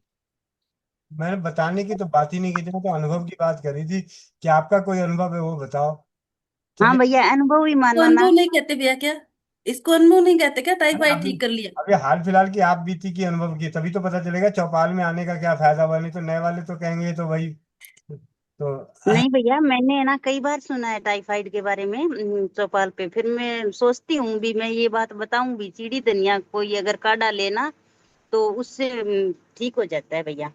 मैंने बताने की तो बात ही नहीं की थी, मैं तो अनुभव की बात करी थी कि आपका कोई अनुभव है वो बताओ। हाँ चलिए, भैया, अनुभव ही इसको मानना अनुभव ना। नहीं कहते भैया क्या? इसको अनुभव नहीं कहते क्या, अरे टाइफाइड अभी ठीक कर लिया? अभी हाल फिलहाल की आप बीती की अनुभव की, तभी तो पता चलेगा चौपाल में आने का क्या फायदा हुआ, नहीं तो नए वाले तो कहेंगे ये तो वही। तो नहीं भैया, मैंने ना कई बार सुना है टाइफाइड के बारे में, चौपाल पे, फिर मैं सोचती हूँ भी मैं ये बात बताऊं भी, चीड़ी धनिया कोई अगर काढ़ा लेना तो उससे ठीक हो जाता है भैया।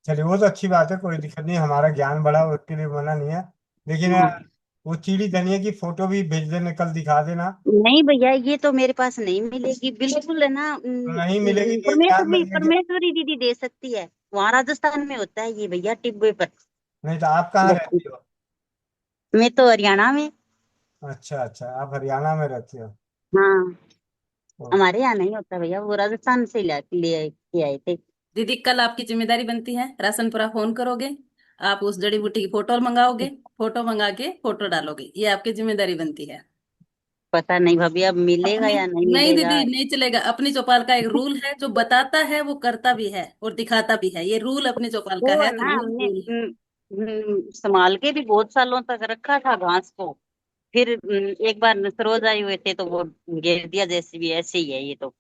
चलिए वो तो अच्छी बात है, कोई दिक्कत नहीं, हमारा ज्ञान बढ़ा उसके लिए मना नहीं है। लेकिन हाँ। वो चीड़ी धनिया की फोटो भी भेज देना, कल दिखा देना। नहीं भैया, ये तो मेरे पास नहीं मिलेगी बिल्कुल, है ना। तो नहीं मिलेगी तो एक काम करेंगे। परमेश्वरी दीदी दे सकती है, वहां राजस्थान में होता है ये भैया, टिब्बे पर। नहीं तो आप कहाँ रहती हो? मैं तो हरियाणा में। अच्छा अच्छा, आप हरियाणा में रहती हो। हाँ, तो हमारे यहाँ नहीं होता भैया, वो राजस्थान से ले के आए थे। दीदी कल आपकी जिम्मेदारी बनती है, राशन पूरा फोन करोगे, आप उस जड़ी बूटी की फोटो मंगाओगे, फोटो मंगा के फोटो डालोगे, ये आपकी जिम्मेदारी बनती है। पता नहीं भाभी अब मिलेगा अपनी, या नहीं नहीं मिलेगा। दीदी नहीं चलेगा, अपनी चौपाल का एक रूल है, जो बताता है वो करता भी है और दिखाता भी है, ये रूल अपनी चौपाल का वो है, है तो ना, रूल हमने रूल है। संभाल के भी बहुत सालों तक रखा था घास को, फिर एक बार सरोज आए हुए थे तो वो घेर दिया, जैसे भी ऐसे ही है ये तो।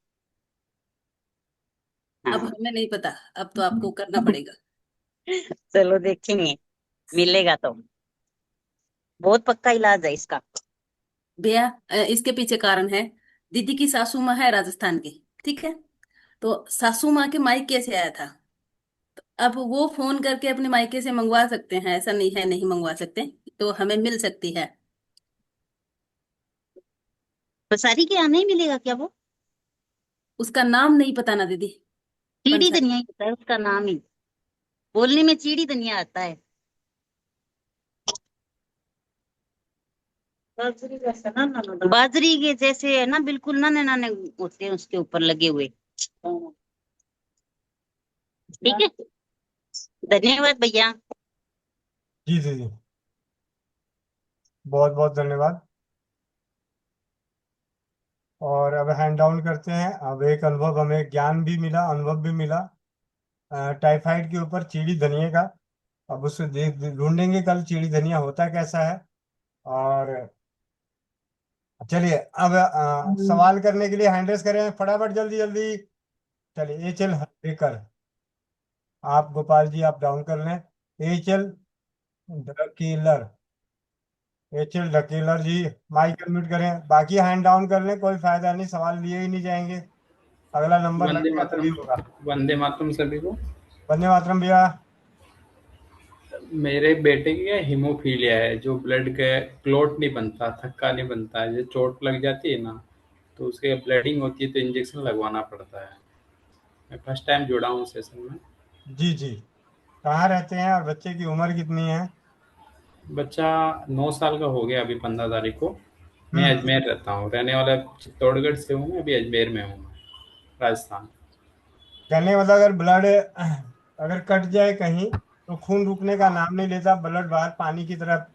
अब हाँ, हमें नहीं पता, अब तो आपको करना पड़ेगा। चलो देखेंगे, मिलेगा तो। बहुत पक्का इलाज है इसका। भैया इसके पीछे कारण है, दीदी की सासू माँ है राजस्थान की, ठीक है? तो सासू माँ के मायके से आया था, अब वो फोन करके अपने मायके से मंगवा सकते हैं, ऐसा नहीं है नहीं मंगवा सकते। तो हमें मिल सकती है? पसारी के यहाँ नहीं मिलेगा क्या वो? उसका नाम नहीं पता ना दीदी। चीड़ी पंसारी। धनिया ही होता है उसका नाम ही, बोलने में चीड़ी धनिया आता है। बाजरी के जैसे है ना, बिल्कुल नाने नाने होते हैं उसके ऊपर लगे हुए। ठीक है, धन्यवाद भैया। जी जी जी, बहुत बहुत धन्यवाद। और अब हैंड डाउन करते हैं। अब एक अनुभव, हमें ज्ञान भी मिला, अनुभव भी मिला टाइफाइड के ऊपर चीड़ी धनिया का। अब उसको ढूंढेंगे कल चीड़ी धनिया होता कैसा है। और चलिए अब सवाल करने के लिए हैंड रेस करें फटाफट, जल्दी जल्दी। चलिए एचएल हल्लेकर, आप गोपाल जी आप डाउन कर लें। एचएल ढकीलर, एचएल ढकीलर जी माइक अनम्यूट करें। बाकी हैंड डाउन कर लें, कोई फायदा नहीं, सवाल लिए ही नहीं जाएंगे, अगला नंबर वंदे लगेगा तभी मातरम। होगा। वंदे मातरम सभी को। वंदे मातरम भैया। मेरे बेटे की हीमोफीलिया है, जो ब्लड के क्लॉट नहीं बनता, थक्का नहीं बनता है, जो चोट लग जाती है ना तो उसके ब्लीडिंग होती है तो इंजेक्शन लगवाना पड़ता है। मैं फर्स्ट टाइम जुड़ा हूँ सेशन में। जी जी, कहाँ रहते हैं और बच्चे की उम्र कितनी है? बच्चा 9 साल का हो गया अभी 15 तारीख को। मैं हम्म, अजमेर रहता हूँ, रहने वाला चित्तौड़गढ़ से हूँ मैं, अभी अजमेर में हूँ मैं, राजस्थान। कहने का मतलब अगर ब्लड अगर कट जाए कहीं तो खून रुकने का नाम नहीं लेता, ब्लड बाहर पानी की तरह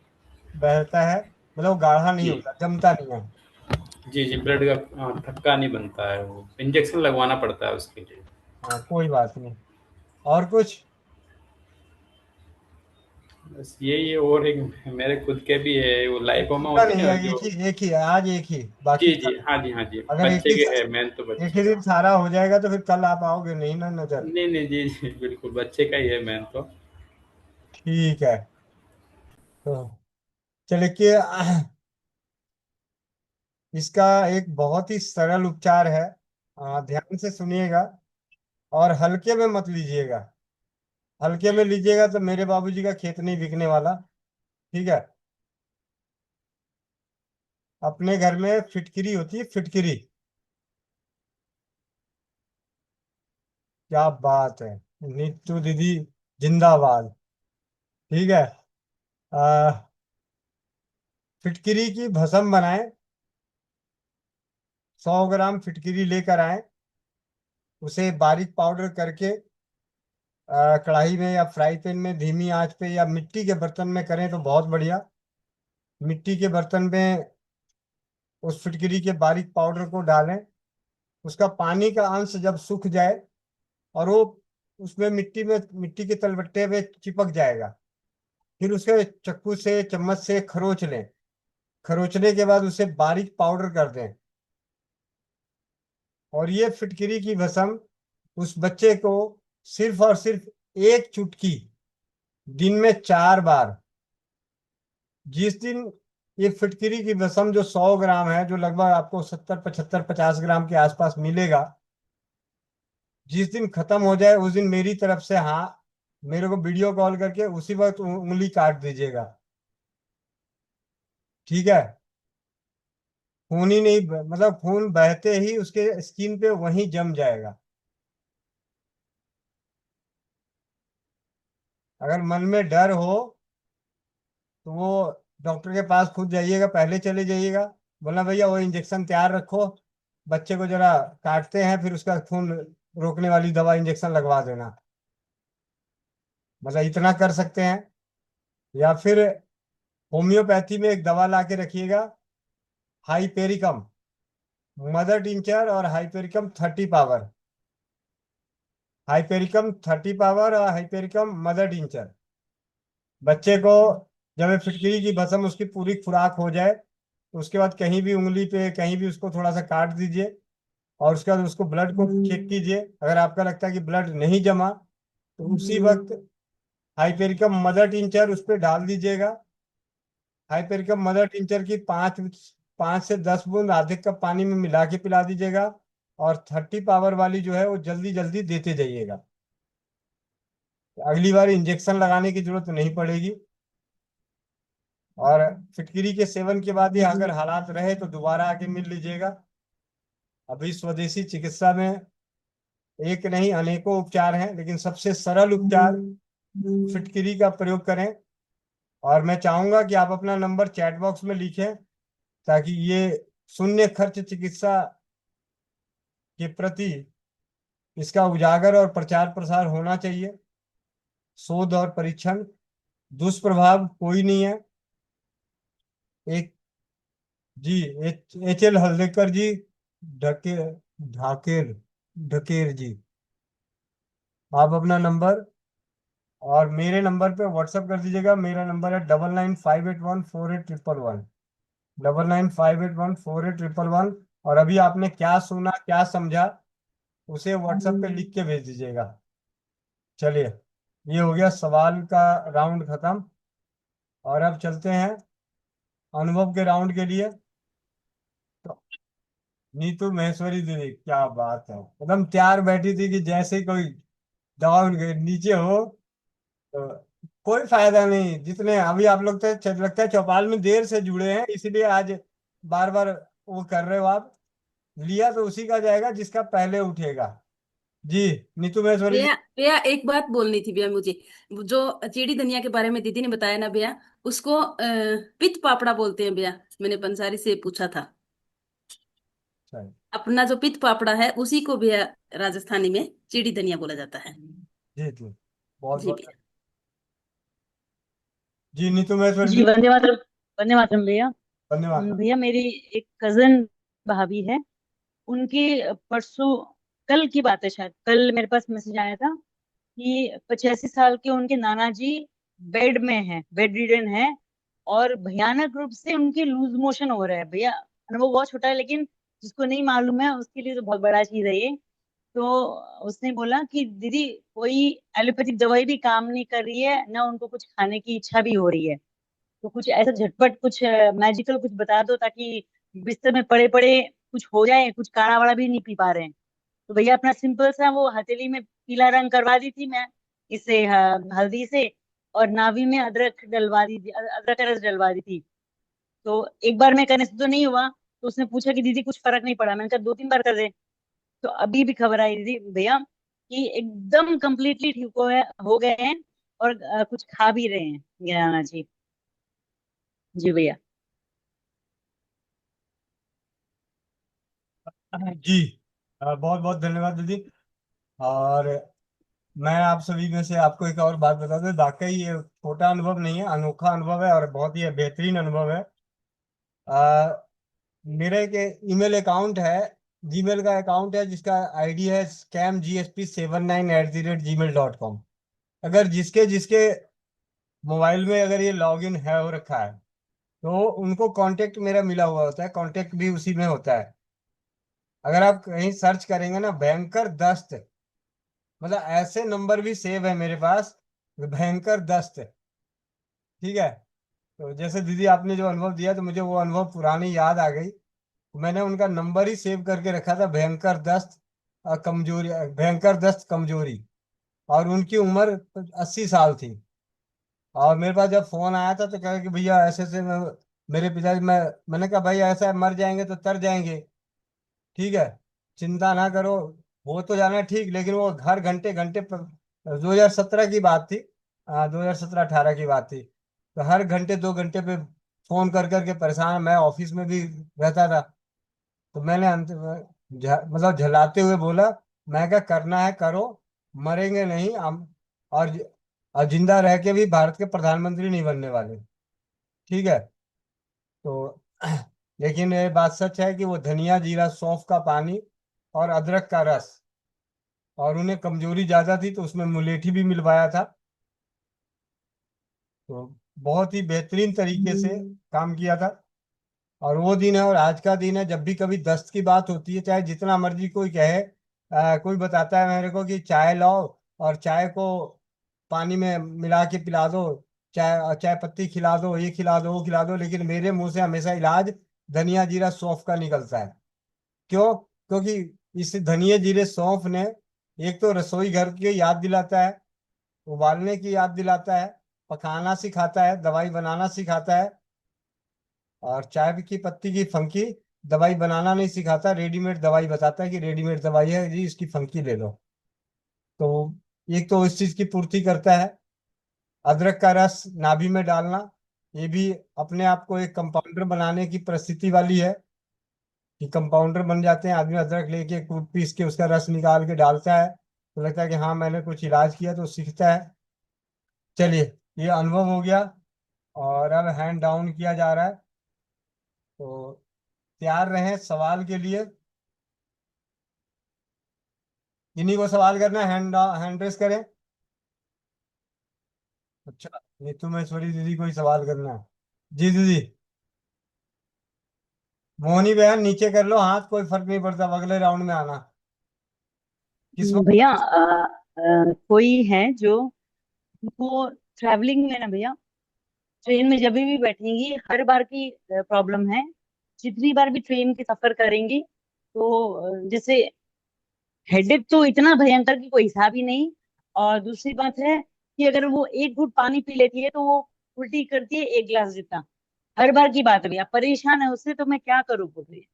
बहता है, मतलब वो गाढ़ा नहीं जी होता, जमता नहीं है। जी जी, ब्लड का थक्का नहीं बनता है, वो इंजेक्शन लगवाना पड़ता है उसके लिए। हाँ कोई बात नहीं। और कुछ? बस यही है, और एक मेरे खुद के भी है, वो लाइपोमा पूरा होती है नहीं ना है, जो। एक ही है, आज एक ही, बाकी जी जी, कल। हाँ जी हाँ जी, अगर बच्चे के है, मेन तो एक बच्चे ही दिन का। सारा हो जाएगा तो फिर कल आप आओगे नहीं ना नजर। नहीं नहीं, जी जी बिल्कुल, बच्चे का ही है मेन तो। ठीक है, तो चलिए कि इसका एक बहुत ही सरल उपचार है, ध्यान से सुनिएगा और हल्के में मत लीजिएगा। हल्के में लीजिएगा तो मेरे बाबूजी का खेत नहीं बिकने वाला। ठीक है, अपने घर में फिटकिरी होती है, फिटकिरी। क्या बात है, नीतू दीदी जिंदाबाद। ठीक है, आ, फिटकिरी की भस्म बनाएं। 100 ग्राम फिटकिरी लेकर आए, उसे बारीक पाउडर करके कढ़ाई में या फ्राई पैन में धीमी आंच पे या मिट्टी के बर्तन में करें तो बहुत बढ़िया। मिट्टी के बर्तन में उस फिटकिरी के बारीक पाउडर को डालें। उसका पानी का अंश जब सूख जाए और वो उसमें मिट्टी के तलबट्टे में चिपक जाएगा, फिर उसे चक्कू से चम्मच से खरोच लें। खरोचने के बाद उसे बारीक पाउडर कर दें। और ये फिटकिरी की भस्म उस बच्चे को सिर्फ और सिर्फ एक चुटकी दिन में 4 बार, जिस दिन ये फिटकिरी की भस्म जो 100 ग्राम है, जो लगभग आपको 70 75 50 ग्राम के आसपास मिलेगा, जिस दिन खत्म हो जाए उस दिन मेरी तरफ से, हाँ, मेरे को वीडियो कॉल करके उसी वक्त उंगली काट दीजिएगा। ठीक है, खून ही नहीं मतलब खून बहते ही उसके स्किन पे वहीं जम जाएगा। अगर मन में डर हो तो वो डॉक्टर के पास खुद जाइएगा, पहले चले जाइएगा, बोला भैया वो इंजेक्शन तैयार रखो, बच्चे को जरा काटते हैं, फिर उसका खून रोकने वाली दवा इंजेक्शन लगवा देना। मतलब इतना कर सकते हैं। या फिर होम्योपैथी में एक दवा ला के रखिएगा, हाइपेरिकम मदर टिंचर और हाइपेरिकम 30 पावर। हाइपेरिकम 30 पावर और हाइपेरिकम मदर टिंचर। बच्चे को जब ये फिटकरी की भस्म उसकी पूरी खुराक हो जाए तो उसके बाद कहीं भी उंगली पे कहीं भी उसको थोड़ा सा काट दीजिए और उसके बाद उसको ब्लड को चेक कीजिए। अगर आपका लगता है कि ब्लड नहीं जमा तो उसी वक्त हाइपेरिकम मदर टिंचर उस पर डाल दीजिएगा। हाइपेरिकम मदर टिंचर की 5 से 10 बूंद आधे कप पानी में मिला के पिला दीजिएगा। और 30 पावर वाली जो है वो जल्दी जल्दी देते जाइएगा, अगली बार इंजेक्शन लगाने की जरूरत नहीं पड़ेगी। और फिटकिरी के सेवन के बाद ही अगर हालात रहे तो दोबारा आके मिल लीजिएगा। अभी स्वदेशी चिकित्सा में एक नहीं अनेकों उपचार हैं, लेकिन सबसे सरल उपचार फिटकिरी का प्रयोग करें। और मैं चाहूंगा कि आप अपना नंबर चैट बॉक्स में लिखें, ताकि ये शून्य खर्च चिकित्सा के प्रति इसका उजागर और प्रचार प्रसार होना चाहिए। शोध और परीक्षण, दुष्प्रभाव कोई नहीं है। एक जी एच एल हल्देकर जी, ढके ढाकेर ढकेर जी, आप अपना नंबर और मेरे नंबर पे व्हाट्सएप कर दीजिएगा। मेरा नंबर है 9958148111, 9958148111। और अभी आपने क्या सुना, क्या समझा, उसे व्हाट्सएप पे लिख के भेज दीजिएगा। चलिए, ये हो गया सवाल का राउंड खत्म, और अब चलते हैं अनुभव के राउंड के लिए। तो नीतू महेश्वरी दीदी, क्या बात है, एकदम तैयार बैठी थी कि जैसे ही कोई डाउन नीचे हो तो कोई फायदा नहीं। जितने अभी आप लोग तो लगता है चौपाल में देर से जुड़े हैं, इसलिए आज बार बार वो कर रहे हो आप। लिया तो उसी का जाएगा जिसका पहले उठेगा। जी नीतू महेश्वरी जी। भैया भैया एक बात बोलनी थी भैया मुझे। वो जो चीड़ी धनिया के बारे में दीदी ने बताया ना भैया, उसको पित पापड़ा बोलते हैं भैया। मैंने पंसारी से पूछा था। अच्छा, अपना जो पित पापड़ा है उसी को भैया राजस्थानी में चीड़ी धनिया बोला जाता है। जी जी, बहुत जी बहुत भैया। जी नीतू महेश्वरी जी जी। वंदे मातरम भैया। धन्यवाद। भैया मेरी एक कजन भाभी है, उनके परसों कल की बात है, शायद कल मेरे पास मैसेज आया था कि 85 साल के उनके नाना जी बेड में हैं, बेड रिडन है, और भयानक रूप से उनके लूज मोशन हो रहा है। भैया अनुभव बहुत छोटा है, लेकिन जिसको नहीं मालूम है उसके लिए तो बहुत बड़ा चीज है ये। तो उसने बोला कि दीदी कोई एलोपैथिक दवाई भी काम नहीं कर रही है, ना उनको कुछ खाने की इच्छा भी हो रही है, तो कुछ ऐसा झटपट कुछ मैजिकल कुछ बता दो, ताकि बिस्तर में पड़े पड़े कुछ हो जाए। कुछ काढ़ा वाड़ा भी नहीं पी पा रहे हैं। तो भैया अपना सिंपल सा वो हथेली में पीला रंग करवा दी थी मैं इसे हल्दी से, और नाभि में अदरक डलवा दी थी, अदरक का रस डलवा दी थी। तो एक बार में करने से तो नहीं हुआ, तो उसने पूछा कि दीदी कुछ फर्क नहीं पड़ा। मैंने कहा 2-3 बार कर दे। तो अभी भी खबर आई दीदी भैया कि एकदम कंप्लीटली ठीक हो गए हैं, और कुछ खा भी रहे हैं गिराना जी। जी भैया। जी बहुत बहुत धन्यवाद दीदी। और मैं आप सभी में से आपको एक और बात बता दूं, वाकई ये छोटा अनुभव नहीं है, अनोखा अनुभव है और बहुत ही बेहतरीन अनुभव है। आ, मेरा एक ईमेल अकाउंट है, जीमेल का अकाउंट है, जिसका आईडी है scamgsp79@gmail.com। अगर जिसके जिसके मोबाइल में अगर ये लॉगिन है हो रखा है, तो उनको कांटेक्ट मेरा मिला हुआ होता है, कांटेक्ट भी उसी में होता है। अगर आप कहीं सर्च करेंगे ना, भयंकर दस्त, मतलब ऐसे नंबर भी सेव है मेरे पास, भयंकर दस्त। ठीक है, तो जैसे दीदी आपने जो अनुभव दिया, तो मुझे वो अनुभव पुरानी याद आ गई। मैंने उनका नंबर ही सेव करके रखा था, भयंकर दस्त कमजोरी, भयंकर दस्त कमजोरी। और उनकी उम्र 80 साल थी। और मेरे पास जब फोन आया था तो कहा कि भैया ऐसे ऐसे मेरे पिताजी, मैंने कहा भाई ऐसा है, मर जाएंगे तो तर जाएंगे, ठीक है, चिंता ना करो, वो तो जाना ठीक, लेकिन वो हर घंटे घंटे पर, 2017 की बात थी, 2017-18 की बात थी, तो हर घंटे 2 घंटे पे फोन कर करके परेशान, मैं ऑफिस में भी रहता था। तो मैंने अंत में मतलब झल्लाते हुए बोला, मैं क्या करना है करो, मरेंगे नहीं हम, और और जिंदा रह के भी भारत के प्रधानमंत्री नहीं बनने वाले, ठीक है। तो लेकिन ये बात सच है कि वो धनिया जीरा सौंफ का पानी और अदरक का रस, और उन्हें कमजोरी ज्यादा थी तो उसमें मुलेठी भी मिलवाया था। तो बहुत ही बेहतरीन तरीके से काम किया था। और वो दिन है और आज का दिन है, जब भी कभी दस्त की बात होती है, चाहे जितना मर्जी कोई कहे, कोई बताता है मेरे को कि चाय लाओ और चाय को पानी में मिला के पिला दो, चाय चाय पत्ती खिला दो, ये खिला दो वो खिला दो, लेकिन मेरे मुंह से हमेशा इलाज धनिया जीरा सौंफ का निकलता है। क्यों? क्योंकि इस धनिया जीरे सौंफ ने एक तो रसोई घर की याद दिलाता है, उबालने की याद दिलाता है, पकाना सिखाता है, दवाई बनाना सिखाता है, और चाय की पत्ती की फंकी दवाई बनाना नहीं सिखाता, रेडीमेड दवाई बताता है कि रेडीमेड दवाई है जी, इसकी फंकी ले लो। तो एक तो इस चीज की पूर्ति करता है। अदरक का रस नाभि में डालना, ये भी अपने आप को एक कंपाउंडर बनाने की परिस्थिति वाली है कि कंपाउंडर बन जाते हैं। आदमी अदरक लेके कूट पीस के उसका रस निकाल के डालता है तो लगता है कि हाँ मैंने कुछ इलाज किया, तो सीखता है। चलिए, ये अनुभव हो गया और अब हैंड डाउन किया जा रहा है, तो तैयार रहें सवाल के लिए। इन्हीं को सवाल करना है, हैंड रेस करें। अच्छा, नीतू महेश्वरी दीदी को ही सवाल करना है। जी दीदी। मोहनी बहन नीचे कर लो हाथ, कोई फर्क नहीं पड़ता, अगले राउंड में आना। किस वक्त? भैया कोई है जो उनको ट्रैवलिंग में ना भैया, ट्रेन में जब भी बैठेंगी हर बार की प्रॉब्लम है। जितनी बार भी ट्रेन के सफर करेंगी तो जैसे हेडेक तो इतना भयंकर कि कोई हिसाब ही नहीं। और दूसरी बात है कि अगर वो एक घूंट पानी पी लेती है तो वो उल्टी करती है एक गिलास जितना। हर बार की बात है भैया, परेशान है उससे, तो मैं क्या करूँ बोल रही है।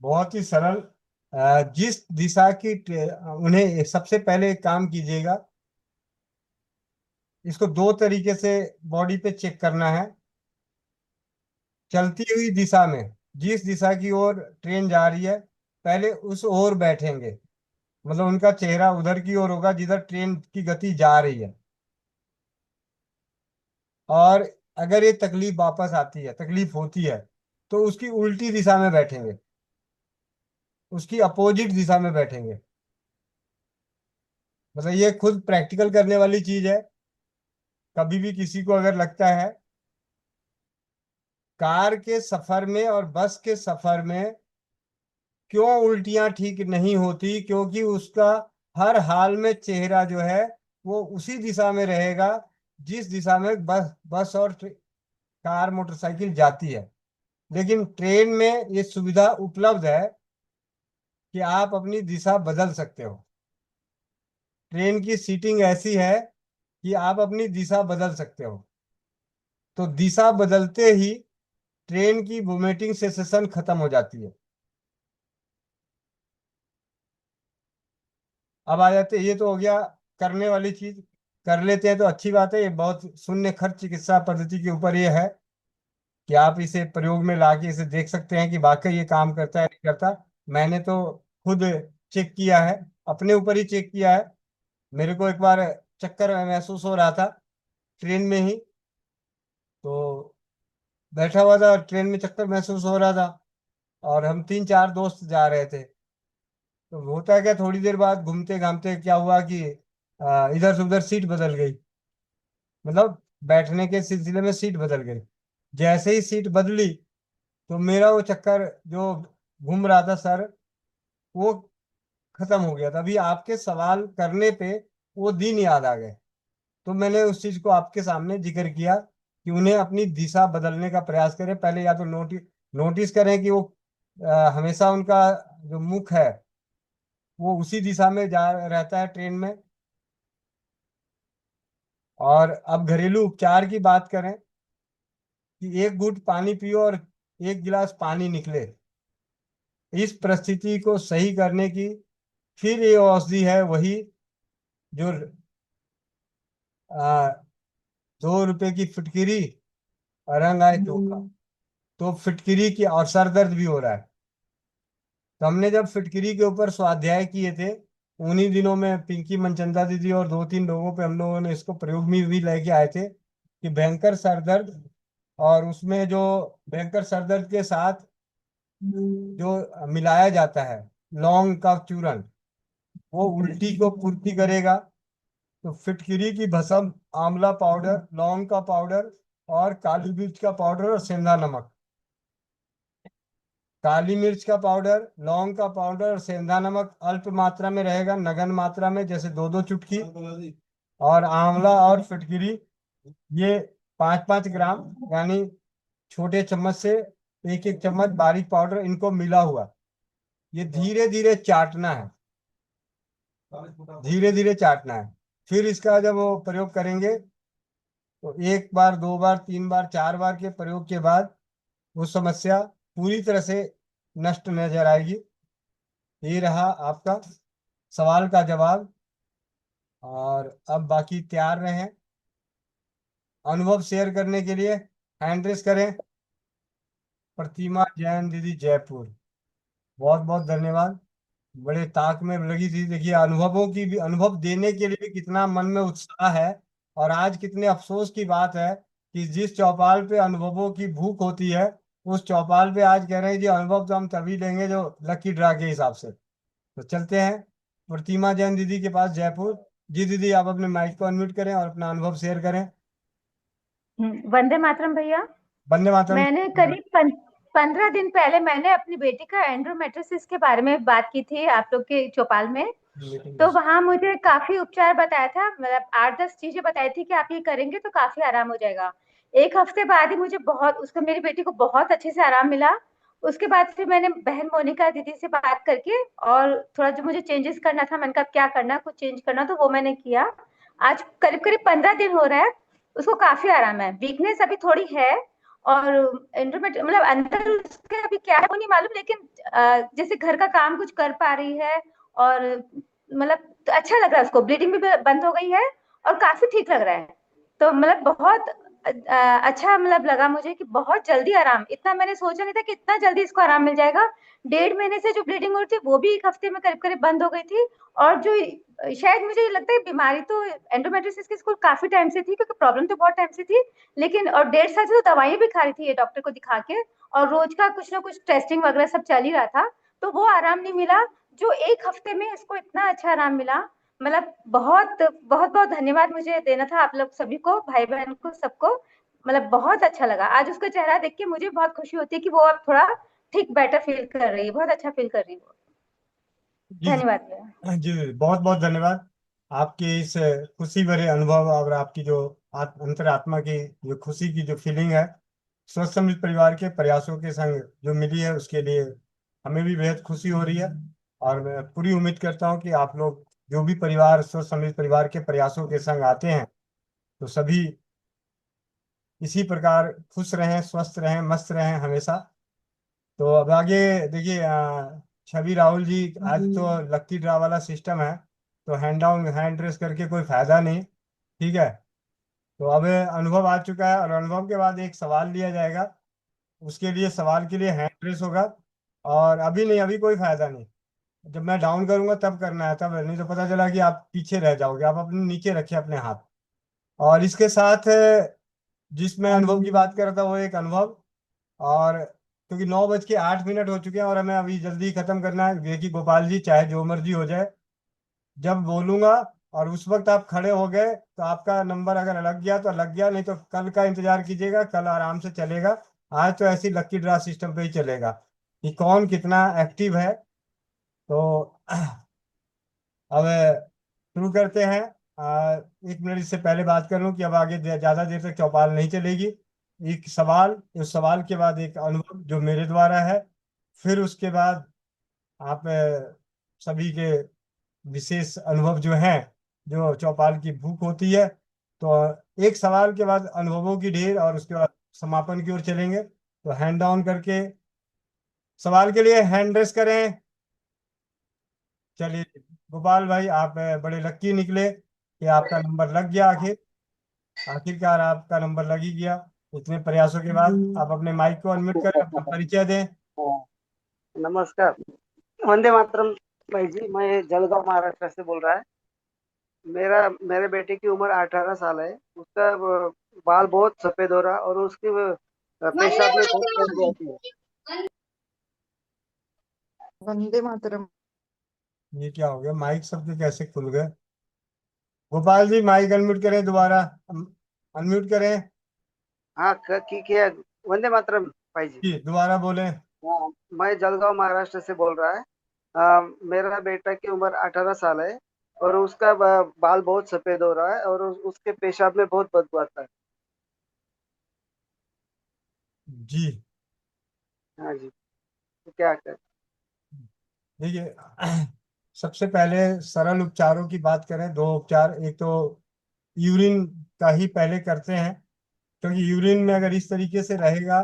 बहुत ही सरल। जिस दिशा की उन्हें सबसे पहले एक काम कीजिएगा, इसको दो तरीके से बॉडी पे चेक करना है। चलती हुई दिशा में जिस दिशा की ओर ट्रेन जा रही है, पहले उस ओर बैठेंगे, मतलब उनका चेहरा उधर की ओर होगा जिधर ट्रेन की गति जा रही है। और अगर ये तकलीफ वापस आती है, तकलीफ होती है, तो उसकी उल्टी दिशा में बैठेंगे, उसकी अपोजिट दिशा में बैठेंगे। मतलब ये खुद प्रैक्टिकल करने वाली चीज है। कभी भी किसी को अगर लगता है कार के सफर में और बस के सफर में क्यों उल्टियां ठीक नहीं होती, क्योंकि उसका हर हाल में चेहरा जो है वो उसी दिशा में रहेगा जिस दिशा में बस और कार मोटरसाइकिल जाती है। लेकिन ट्रेन में ये सुविधा उपलब्ध है कि आप अपनी दिशा बदल सकते हो। ट्रेन की सीटिंग ऐसी है कि आप अपनी दिशा बदल सकते हो। तो दिशा बदलते ही ट्रेन की वोमिटिंग सेंसेशन खत्म हो जाती है। अब आ जाते, ये तो हो गया करने वाली चीज, कर लेते हैं तो अच्छी बात है। ये बहुत शून्य खर्च चिकित्सा पद्धति के ऊपर ये है कि आप इसे प्रयोग में लाके इसे देख सकते हैं कि वाकई ये काम करता है नहीं करता। मैंने तो खुद चेक किया है, अपने ऊपर ही चेक किया है। मेरे को एक बार चक्कर महसूस हो रहा था ट्रेन में ही, तो बैठा हुआ था ट्रेन में, चक्कर महसूस हो रहा था और हम 3-4 दोस्त जा रहे थे। तो होता है क्या, थोड़ी देर बाद घूमते घामते क्या हुआ कि इधर से उधर सीट बदल गई, मतलब बैठने के सिलसिले में सीट बदल गई। जैसे ही सीट बदली तो मेरा वो चक्कर जो घूम रहा था सर, वो खत्म हो गया था। अभी आपके सवाल करने पे वो दिन याद आ गए, तो मैंने उस चीज को आपके सामने जिक्र किया कि उन्हें अपनी दिशा बदलने का प्रयास करें। पहले या तो नोटिस करें कि वो हमेशा उनका जो मुख है वो उसी दिशा में जा रहता है ट्रेन में। और अब घरेलू उपचार की बात करें कि एक घूंट पानी पियो और एक गिलास पानी निकले, इस परिस्थिति को सही करने की फिर ये औषधि है वही जो 2 रुपए की फिटकिरी और रंग आए चोखा। तो फिटकिरी की, और सर दर्द भी हो रहा है, तो हमने जब फिटकिरी के ऊपर स्वाध्याय किए थे उन्हीं दिनों में पिंकी मनचंदा दीदी और 2-3 लोगों पे हम लोगों ने इसको प्रयोग में भी लेके आए थे कि भयंकर सर दर्द, और उसमें जो भयंकर सर दर्द के साथ जो मिलाया जाता है लौंग का चूर्ण, वो उल्टी को पूर्ति करेगा। तो फिटकिरी की भस्म, आंवला पाउडर, लौंग का पाउडर और काली मिर्च का पाउडर और सेंधा नमक। काली मिर्च का पाउडर, लौंग का पाउडर और सेंधा नमक अल्प मात्रा में रहेगा, नगन मात्रा में जैसे 2-2 चुटकी। और आंवला और फिटकिरी ये 5-5 ग्राम, यानी छोटे चम्मच से 1-1 चम्मच बारीक पाउडर, इनको मिला हुआ ये धीरे धीरे चाटना है, धीरे धीरे चाटना है। फिर इसका जब वो प्रयोग करेंगे तो 1 बार, 2 बार, 3 बार, 4 बार के प्रयोग के बाद वो समस्या पूरी तरह से नष्ट नजर आएगी। ये रहा आपका सवाल का जवाब। और अब बाकी तैयार रहें अनुभव शेयर करने के लिए। हैंड रेस करें। प्रतिमा जैन दीदी, जयपुर, बहुत बहुत धन्यवाद। बड़े ताक में लगी थी। देखिए अनुभवों की भी, अनुभव देने के लिए भी कितना मन में उत्साह है। और आज कितने अफसोस की बात है कि जिस चौपाल पे अनुभवों की भूख होती है, उस चौपाल पे आज कह रहे हैं जी अनुभव तो हम तभी लेंगे जो लकी ड्रा के हिसाब से। तो चलते हैं प्रतिमा जैन दीदी के पास, जयपुर। जी दीदी, आप अपने माइक को अनम्यूट करें और अपना अनुभव शेयर करें। वंदे मातरम भैया। वंदे मातरम। मैंने करीब 15 दिन पहले मैंने अपनी बेटी का एंड्रोमेट्रोसिस के बारे में बात की थी आप लोग के चौपाल में। तो वहाँ मुझे काफी उपचार बताया था, मतलब 8-10 चीजें बताई थी कि आप ये करेंगे तो काफी आराम हो जाएगा। 1 हफ्ते बाद ही मुझे मेरी बेटी को बहुत अच्छे से आराम मिला। उसके बाद फिर मैंने बहन मोनिका दीदी से बात करके और थोड़ा जो मुझे चेंजेस करना था, मैंने कहा क्या करना, कुछ चेंज करना, तो वो मैंने किया। आज करीब करीब 15 दिन हो रहा है, उसको काफी आराम है। वीकनेस अभी थोड़ी है और मतलब अंदर उसके अभी क्या है वो नहीं मालूम, लेकिन जैसे घर का काम कुछ कर पा रही है और मतलब तो अच्छा लग रहा है उसको। ब्लीडिंग भी बंद हो गई है और काफी ठीक लग रहा है। तो मतलब बहुत अच्छा मतलब लगा मुझे कि बहुत जल्दी आराम। इतना मैंने सोचा नहीं था कि इतना जल्दी इसको आराम मिल जाएगा। 1.5 महीने से जो ब्लीडिंग हो रही थी वो भी 1 हफ्ते में करीब करीब बंद हो गई थी। और जो शायद मुझे ये लगता है बीमारी तो एंडोमेट्रियोसिस की इसको काफी टाइम से थी, क्योंकि प्रॉब्लम तो बहुत टाइम से थी, लेकिन और 1.5 साल से तो दवाइयां भी खा रही थी ये डॉक्टर को दिखा के, और रोज का कुछ ना कुछ टेस्टिंग वगैरह सब चल ही रहा था। तो वो आराम नहीं मिला जो 1 हफ्ते में इसको इतना अच्छा आराम मिला। मतलब बहुत बहुत बहुत धन्यवाद मुझे देना था आप लोग सभी को, भाई बहन को, सबको। मतलब बहुत अच्छा लगा आज उसका चेहरा देख के। मुझे बहुत खुशी होती है कि वो अब थोड़ा ठीक बेटर फील कर रही है, बहुत अच्छा फील कर रही है वो। जी धन्यवाद भैया। जी, बहुत बहुत धन्यवाद। आपके इस खुशी भरे अनुभव और आपकी जो अंतरात्मा की जो खुशी की जो फीलिंग है, स्वस्थ समृद्ध परिवार के प्रयासों के संग जो मिली है, उसके लिए हमें भी बेहद खुशी हो रही है। और मैं पूरी उम्मीद करता हूँ कि आप लोग जो भी परिवार स्वस्थ समृद्ध परिवार के प्रयासों के संग आते हैं, तो सभी इसी प्रकार खुश रहें, स्वस्थ रहें, मस्त रहें हमेशा। तो अब आगे देखिए छवि राहुल जी, आज तो लक्की ड्रा वाला सिस्टम है, तो हैंड डाउन हैंड रेस करके कोई फायदा नहीं। ठीक है, तो अब अनुभव आ चुका है और अनुभव के बाद एक सवाल लिया जाएगा। उसके लिए सवाल के लिए हैंड रेस होगा। और अभी नहीं, अभी कोई फायदा नहीं। जब मैं डाउन करूंगा तब करना है, तब नहीं तो पता चला कि आप पीछे रह जाओगे। आप अपने नीचे रखिए अपने हाथ। और इसके साथ जिसमें अनुभव की बात कर रहा था वो एक अनुभव। और क्योंकि 9:08 हो चुके हैं और हमें अभी जल्दी खत्म करना है, देखिए गोपाल जी चाहे जो मर्जी हो जाए, जब बोलूंगा और उस वक्त आप खड़े हो गए तो आपका नंबर अगर लग गया तो लग गया, नहीं तो कल का इंतजार कीजिएगा, कल आराम से चलेगा। आज तो ऐसी लक्की ड्रा सिस्टम पे ही चलेगा कि कौन कितना एक्टिव है। तो अब शुरू करते हैं। 1 मिनट इससे पहले बात कर लूं कि अब आगे ज्यादा देर तक चौपाल नहीं चलेगी। एक सवाल, उस सवाल के बाद एक अनुभव जो मेरे द्वारा है, फिर उसके बाद आप सभी के विशेष अनुभव जो हैं, जो चौपाल की भूख होती है। तो एक सवाल के बाद अनुभवों की ढेर और उसके बाद समापन की ओर चलेंगे। तो हैंड डाउन करके सवाल के लिए हैंड रेस करें। चलिए गोपाल भाई, आप बड़े लक्की निकले कि आपका नंबर लग गया। आखिरकार आपका नंबर लग ही गया इतने प्रयासों के बाद। आप अपने माइक को अनम्यूट करें, अपना परिचय दें। नमस्कार, वंदे मातरम भाई जी। मैं जलगांव महाराष्ट्र से बोल रहा है। मेरे बेटे की उम्र 18 साल है। उसका बाल बहुत सफेद हो रहा और उसकी पेशाब में बहुत गंदगी आती है। वंदे मातरम। ये क्या हो गया, माइक सबके कैसे खुल गए? गोपाल जी माइक अनम्यूट करें, दोबारा अनम्यूट करें। हाँ किया। वंदे मातरम भाई जी। जी दोबारा बोलें। हाँ, मैं जलगांव महाराष्ट्र से बोल रहा है। मेरा बेटा की उम्र 18 साल है और उसका बाल बहुत सफेद हो रहा है और उसके पेशाब में बहुत बदबू आता है। जी हाँ जी, तो क्या कर। देखिए सबसे पहले सरल उपचारों की बात करें, 2 उपचार। एक तो यूरिन का ही पहले करते हैं, क्योंकि यूरिन में अगर इस तरीके से रहेगा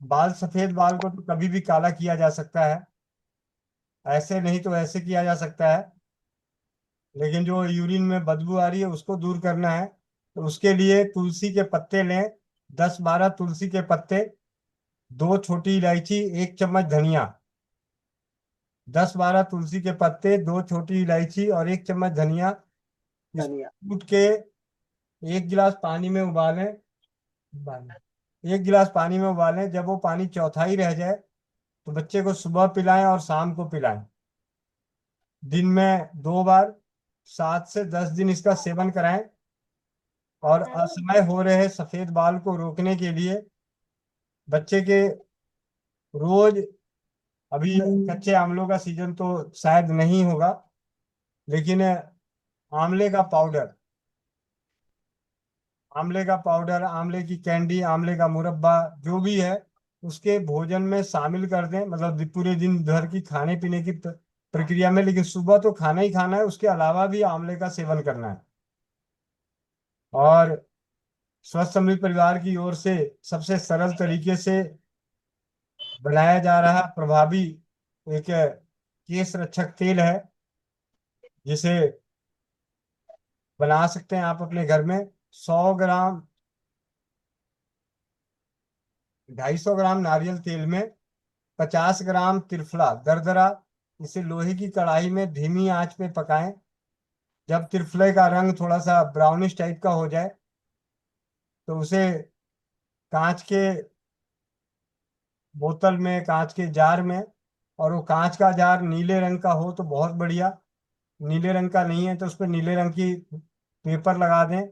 सफेद बाल को तो कभी भी काला किया जा सकता है, ऐसे नहीं तो ऐसे किया जा सकता है, लेकिन जो यूरिन में बदबू आ रही है उसको दूर करना है तो उसके लिए तुलसी के पत्ते लें, 10-12 तुलसी के पत्ते, 2 छोटी इलायची, 1 चम्मच धनिया। 10-12 तुलसी के पत्ते, 2 छोटी इलायची और 1 चम्मच धनिया, इसको धनिया। कूट के 1 गिलास पानी में उबालें। उबालें 1 गिलास पानी में उबालें, जब वो पानी चौथाई रह जाए तो बच्चे को सुबह पिलाएं और शाम को पिलाएं, दिन में 2 बार, 7 से 10 दिन इसका सेवन कराएं। और असमय हो रहे सफेद बाल को रोकने के लिए बच्चे के रोज, अभी कच्चे आमलों का सीजन तो शायद नहीं होगा, लेकिन आंवले का पाउडर, आंवले का पाउडर, आंवले की कैंडी, आंवले का मुरब्बा, जो भी है उसके भोजन में शामिल कर दें, मतलब पूरे दिन भर की खाने पीने की प्रक्रिया में, लेकिन सुबह तो खाना ही खाना है, उसके अलावा भी आंवले का सेवन करना है। और स्वस्थ समृद्ध परिवार की ओर से सबसे सरल तरीके से बनाया जा रहा प्रभावी एक केश रक्षक तेल है, जिसे बना सकते हैं आप अपने घर में। 100 ग्राम, 250 ग्राम नारियल तेल में 50 ग्राम त्रिफला दरदरा, इसे लोहे की कढ़ाई में धीमी आंच पे पकाएं। जब त्रिफले का रंग थोड़ा सा ब्राउनिश टाइप का हो जाए तो उसे कांच के बोतल में, कांच के जार में, और वो कांच का जार नीले रंग का हो तो बहुत बढ़िया, नीले रंग का नहीं है तो उस पर नीले रंग की पेपर लगा दें,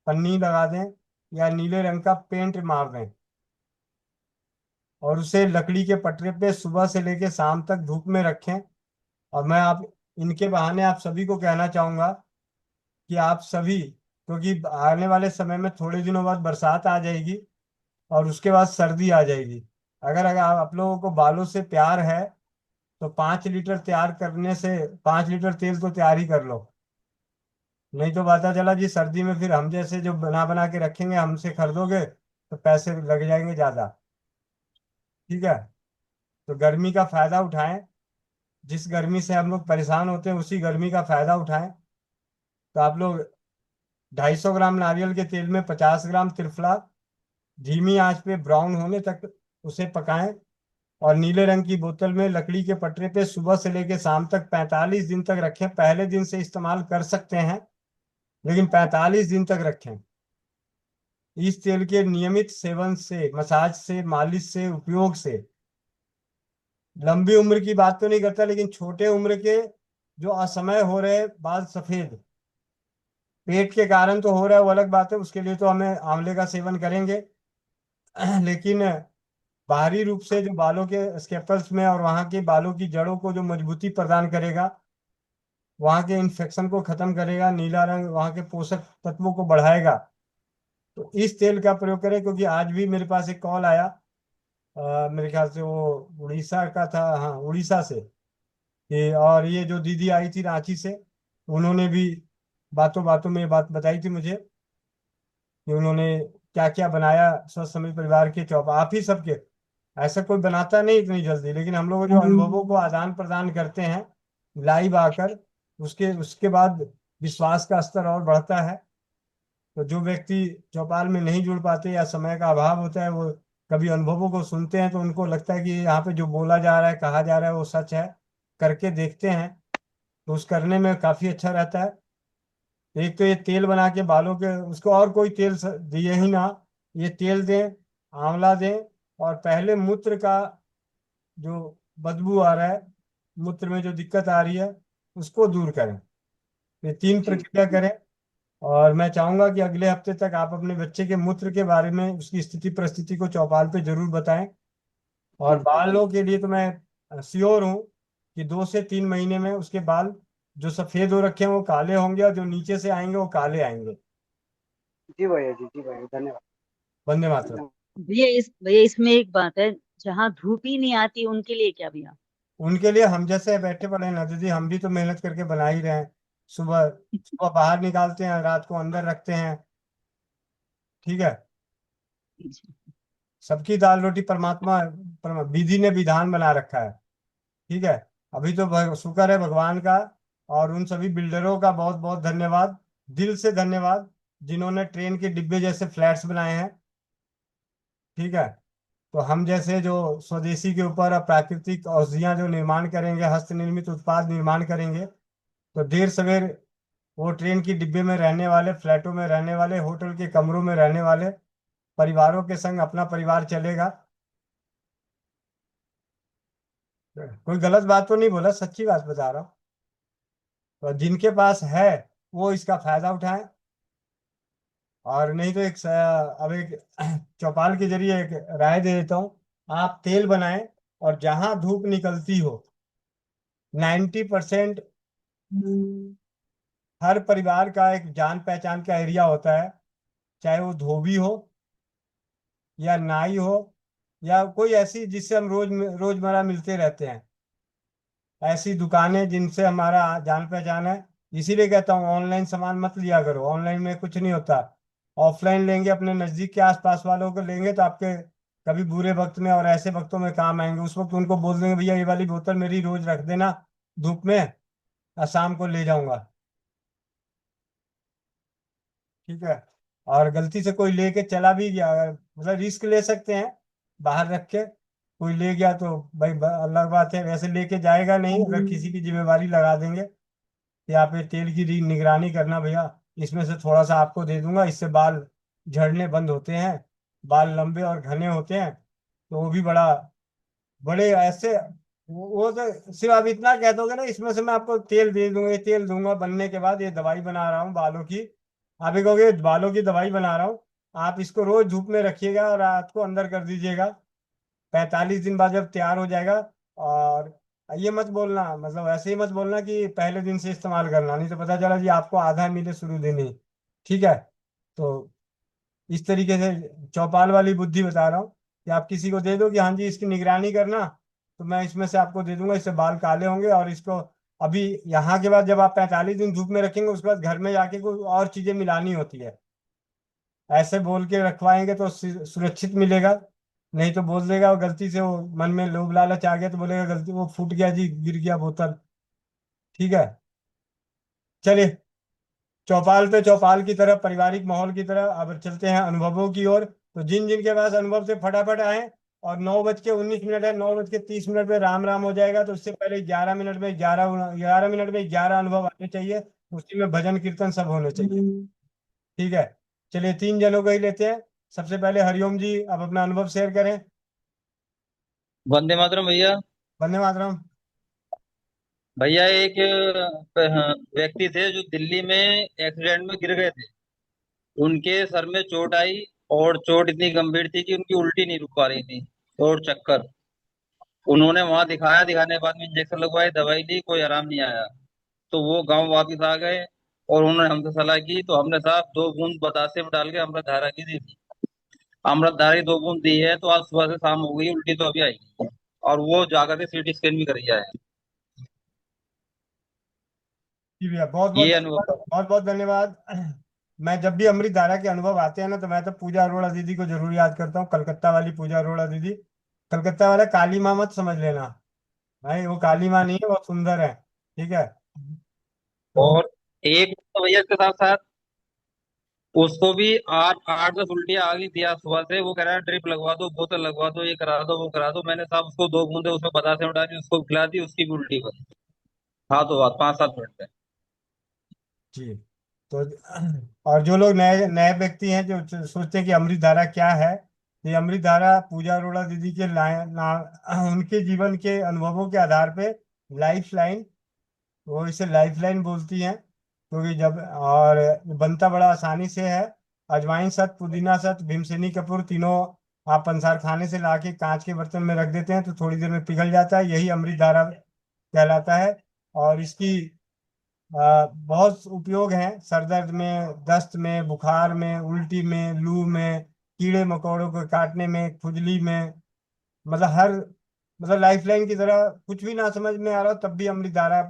पन्नी लगा दें, या नीले रंग का पेंट मार दें, और उसे लकड़ी के पटरे पे सुबह से लेकर शाम तक धूप में रखें। और मैं आप इनके बहाने आप सभी को कहना चाहूंगा कि आप सभी, क्योंकि आने वाले समय में थोड़े दिनों बाद बरसात आ जाएगी और उसके बाद सर्दी आ जाएगी, अगर आप लोगों को बालों से प्यार है तो 5 लीटर तैयार करने से 5 लीटर तेल तो तैयार ही कर लो, नहीं तो पता चला जी सर्दी में फिर हम जैसे जो बना बना के रखेंगे, हमसे खरीदोगे तो पैसे लग जाएंगे ज्यादा। ठीक है, तो गर्मी का फायदा उठाएं, जिस गर्मी से हम लोग परेशान होते हैं उसी गर्मी का फायदा उठाएं। तो आप लोग 250 ग्राम नारियल के तेल में 50 ग्राम त्रिफला धीमी आंच पे ब्राउन होने तक उसे पकाएं, और नीले रंग की बोतल में लकड़ी के पटरे पे सुबह से लेकर शाम तक 45 दिन तक रखें। पहले दिन से इस्तेमाल कर सकते हैं, लेकिन 45 दिन तक रखें। इस तेल के नियमित सेवन से, मसाज से, मालिश से, उपयोग से लंबी उम्र की बात तो नहीं करता, लेकिन छोटे उम्र के जो असमय हो रहे बाल सफेद, पेट के कारण तो हो रहा है वो अलग बात है, उसके लिए तो हमें आंवले का सेवन करेंगे, लेकिन बाहरी रूप से जो बालों के स्केपल्स में और वहां के बालों की जड़ों को जो मजबूती प्रदान करेगा, वहां के इन्फेक्शन को खत्म करेगा, नीला रंग वहां के पोषक तत्वों को बढ़ाएगा, तो इस तेल का प्रयोग करें। क्योंकि आज भी मेरे पास एक कॉल आया, मेरे ख्याल से वो उड़ीसा का था, हाँ उड़ीसा से, और ये जो दीदी आई थी रांची से, उन्होंने भी बातों बातों में ये बात बताई थी मुझे कि उन्होंने क्या क्या बनाया स्वस्थ समृद्ध परिवार के चौप, आप ही सबके, ऐसा कोई बनाता नहीं इतनी जल्दी, लेकिन हम लोग जो अनुभवों को आदान प्रदान करते हैं लाइव आकर, उसके उसके बाद विश्वास का स्तर और बढ़ता है। तो जो व्यक्ति चौपाल में नहीं जुड़ पाते या समय का अभाव होता है, वो कभी अनुभवों को सुनते हैं तो उनको लगता है कि यहाँ पे जो बोला जा रहा है, कहा जा रहा है वो सच है, करके देखते हैं तो उस करने में काफी अच्छा रहता है। एक तो ये तेल बना के बालों के, उसको और कोई तेल दिए ही ना, ये तेल दें, आंवला दें, और पहले मूत्र का जो बदबू आ रहा है, मूत्र में जो दिक्कत आ रही है उसको दूर करें। ये 3 प्रक्रिया करें, और मैं चाहूंगा कि अगले हफ्ते तक आप अपने बच्चे के मूत्र के बारे में, उसकी स्थिति परिस्थिति को चौपाल पे जरूर बताएं। और बालों के लिए तो मैं श्योर हूँ कि 2 से 3 महीने में उसके बाल जो सफेद हो रखे हैं वो काले होंगे, और जो नीचे से आएंगे वो काले आएंगे। जी भैया जी, जी भैया, धन्यवाद। वंदे मातरम। भैया इसमें एक बात है, जहाँ धूप ही नहीं आती उनके लिए क्या भैया? उनके लिए हम जैसे बैठे पड़े हैं ना दीदी, हम भी तो मेहनत करके बना ही रहे हैं। सुबह सुबह बाहर निकालते हैं, रात को अंदर रखते हैं। ठीक है, सबकी दाल रोटी परमात्मा विधि ने विधान बना रखा है। ठीक है। अभी तो शुक्र है भगवान का, और उन सभी बिल्डरों का बहुत बहुत धन्यवाद, दिल से धन्यवाद, जिन्होंने ट्रेन के डिब्बे जैसे फ्लैट्स बनाए हैं। ठीक है। तो हम जैसे जो स्वदेशी के ऊपर अब प्राकृतिक औषधियां जो निर्माण करेंगे, हस्त निर्मित उत्पाद निर्माण करेंगे, तो देर सवेर वो ट्रेन की डिब्बे में रहने वाले, फ्लैटों में रहने वाले, होटल के कमरों में रहने वाले परिवारों के संग अपना परिवार चलेगा। कोई गलत बात तो नहीं बोला, सच्ची बात बता रहा हूँ। तो जिनके पास है वो इसका फायदा उठाएं, और नहीं तो अब एक चौपाल के जरिए एक राय दे देता हूँ। आप तेल बनाएं, और जहां धूप निकलती हो, 90% हर परिवार का एक जान पहचान का एरिया होता है, चाहे वो धोबी हो या नाई हो या कोई ऐसी जिससे हम रोजमर्रा मिलते रहते हैं, ऐसी दुकानें जिनसे हमारा जान पहचान है। इसीलिए कहता हूँ ऑनलाइन सामान मत लिया करो, ऑनलाइन में कुछ नहीं होता। ऑफलाइन लेंगे, अपने नजदीक के आसपास वालों को लेंगे, तो आपके कभी बुरे वक्त में और ऐसे वक्तों में काम आएंगे। उस वक्त उनको बोल देंगे भैया ये वाली बोतल मेरी रोज रख देना धूप में, और शाम को ले जाऊंगा। ठीक है। और गलती से कोई लेके चला भी गया, मतलब रिस्क ले सकते हैं बाहर रख के, कोई ले गया तो भाई अलग बात है, वैसे लेके जाएगा नहीं। अगर किसी की जिम्मेवारी लगा देंगे कि आप ये तेल की निगरानी करना भैया, इसमें से थोड़ा सा आपको दे दूंगा, इससे बाल झड़ने बंद होते हैं, बाल लंबे और घने होते हैं, तो वो भी बड़े ऐसे, वो तो सिर्फ आप इतना कह दोगे ना, इसमें से मैं आपको तेल दे दूंगा, ये तेल दूंगा बनने के बाद, ये दवाई बना रहा हूँ बालों की। आप ये कहोगे बालों की दवाई बना रहा हूँ, आप इसको रोज धूप में रखिएगा और रात को अंदर कर दीजिएगा, 45 दिन बाद जब तैयार हो जाएगा। और ये मत बोलना, मतलब ऐसे ही मत बोलना कि पहले दिन से इस्तेमाल करना, नहीं तो पता चला जी आपको आधा मिले शुरू दिन ही। ठीक है। तो इस तरीके से चौपाल वाली बुद्धि बता रहा हूँ कि आप किसी को दे दो कि हाँ जी इसकी निगरानी करना, तो मैं इसमें से आपको दे दूंगा, इससे बाल काले होंगे। और इसको अभी यहाँ के बाद जब आप 45 दिन धूप में रखेंगे, उसके बाद घर में जाके कोई और चीजें मिलानी होती है, ऐसे बोल के रखवाएंगे तो सुरक्षित मिलेगा। नहीं तो बोल देगा, और गलती से वो मन में लोभ लालच आ गया तो बोलेगा गलती वो फूट गया जी, गिर गया बोतल। ठीक है। चलिए, चौपाल पे चौपाल की तरह, पारिवारिक माहौल की तरह अब चलते हैं अनुभवों की ओर। तो जिन जिन के पास अनुभव से फटाफट आए, और 9:19 है, 9:30 पे राम राम हो जाएगा, तो उससे पहले 11 मिनट में 11 अनुभव आने चाहिए, उसी में भजन कीर्तन सब होने चाहिए। ठीक है। चलिए 3 जनों को ही लेते हैं। सबसे पहले हरिओम जी, आप अपना अनुभव शेयर करें। वंदे मातरम भैया। वंदे मातरम। भैया एक व्यक्ति थे जो दिल्ली में एक्सीडेंट में गिर गए थे। उनके सर में चोट आई, और चोट इतनी गंभीर थी कि उनकी उल्टी नहीं रुक पा रही थी, और चक्कर। उन्होंने वहां दिखाया, दिखाने के बाद में इंजेक्शन लगवाए, दवाई ली, कोई आराम नहीं आया। तो वो गांव वापस आ गए, और उन्होंने हमसे सलाह की, तो हमने साहब 2 बूंद बतासे में डाल के अमृत धारा की दी थी। अमृत धारा की 2 बूंद दी है, तो आज सुबह से शाम हो गई, उल्टी तो अभी आई नहीं है। और वो जाकर के सीटी स्कैन भी कर है। जी भैया, बहुत बहुत ये धन्यवाद, अनुभव। बहुत बहुत धन्यवाद। मैं जब भी अमृत धारा के अनुभव आते हैं ना, तो मैं तो पूजा अरोड़ा दीदी को जरूर याद करता हूँ, कलकत्ता वाली पूजा अरोड़ा दीदी। कलकत्ता वाला काली माँ मत समझ लेना भाई, वो काली माँ नहीं है, बहुत सुंदर है। ठीक है। तो और एक तो भैया इसके साथ साथ उसको भी 8-10 उल्टियां आ गई थी आज सुबह से। वो कह रहा है ड्रिप लगवा दो, बोतल लगवा दो, ये करा दो, वो करा दो। मैंने साहब उसको 2 बूंदे उसमें बतासे में डाली, उसको खिला दी, उसकी भी उल्टी बनी। हाँ, तो बात 5-7 मिनट में। जी। तो और जो लोग नए नए व्यक्ति हैं जो सोचते हैं कि अमृत धारा क्या है, ये अमृत धारा पूजा अरोड़ा दीदी के उनके जीवन के अनुभवों के आधार पे लाइफ लाइन, वो इसे लाइफ लाइन बोलती हैं। क्योंकि जब और बनता बड़ा आसानी से है। अजवाइन सत, पुदीना सत, भीमसेनी कपूर, तीनों आप पंसार खाने से लाके कांच के बर्तन में रख देते हैं, तो थोड़ी देर में पिघल जाता है, यही अमृत धारा कहलाता है। और इसकी बहुत उपयोग हैं, सर दर्द में, दस्त में, बुखार में, उल्टी में, लू में, कीड़े मकोड़ों को काटने में, खुजली में, मतलब हर, मतलब लाइफ लाइन की तरह। कुछ भी ना समझ में आ रहा हो तब भी अमृत धारा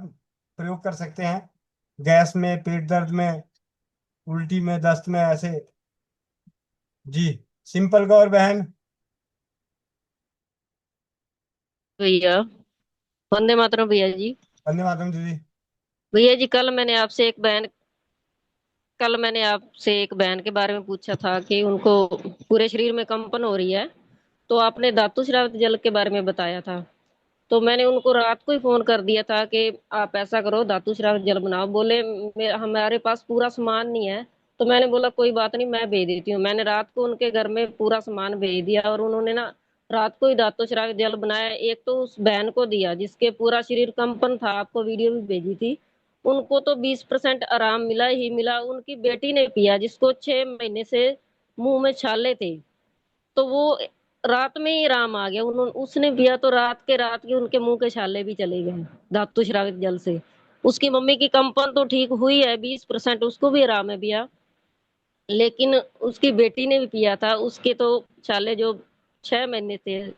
प्रयोग कर सकते हैं, गैस में, पेट दर्द में, उल्टी में, दस्त में, ऐसे। जी। सिंपल गौर बहन। भैया वंदे मातरम भैया जी। वंदे मातरम दीदी। भैया जी कल मैंने आपसे एक बहन के बारे में पूछा था कि उनको पूरे शरीर में कंपन हो रही है, तो आपने धातु श्रावित जल के बारे में बताया था। तो मैंने उनको रात को ही फोन कर दिया था कि आप ऐसा करो धातु श्रावित जल बनाओ। बोले हमारे पास पूरा सामान नहीं है। तो मैंने बोला कोई बात नहीं, मैं भेज देती हूँ। मैंने रात को उनके घर में पूरा सामान भेज दिया और उन्होंने ना रात को ही धातु श्रावित जल बनाया। एक तो उस बहन को दिया जिसके पूरा शरीर कंपन था, आपको वीडियो भी भेजी थी, उनको तो 20% आराम मिला ही मिला। उनकी बेटी ने पिया जिसको 6 महीने से मुंह में छाले थे, तो वो रात में ही आराम आ गया। उन्होंने उसने पिया तो रात के उनके मुंह के छाले भी चले गए धातु श्रावित जल से। उसकी मम्मी की कंपन तो ठीक हुई है 20%, उसको भी आराम है पिया। लेकिन उसकी बेटी ने भी पिया था, उसके तो छाले जो 6 महीने से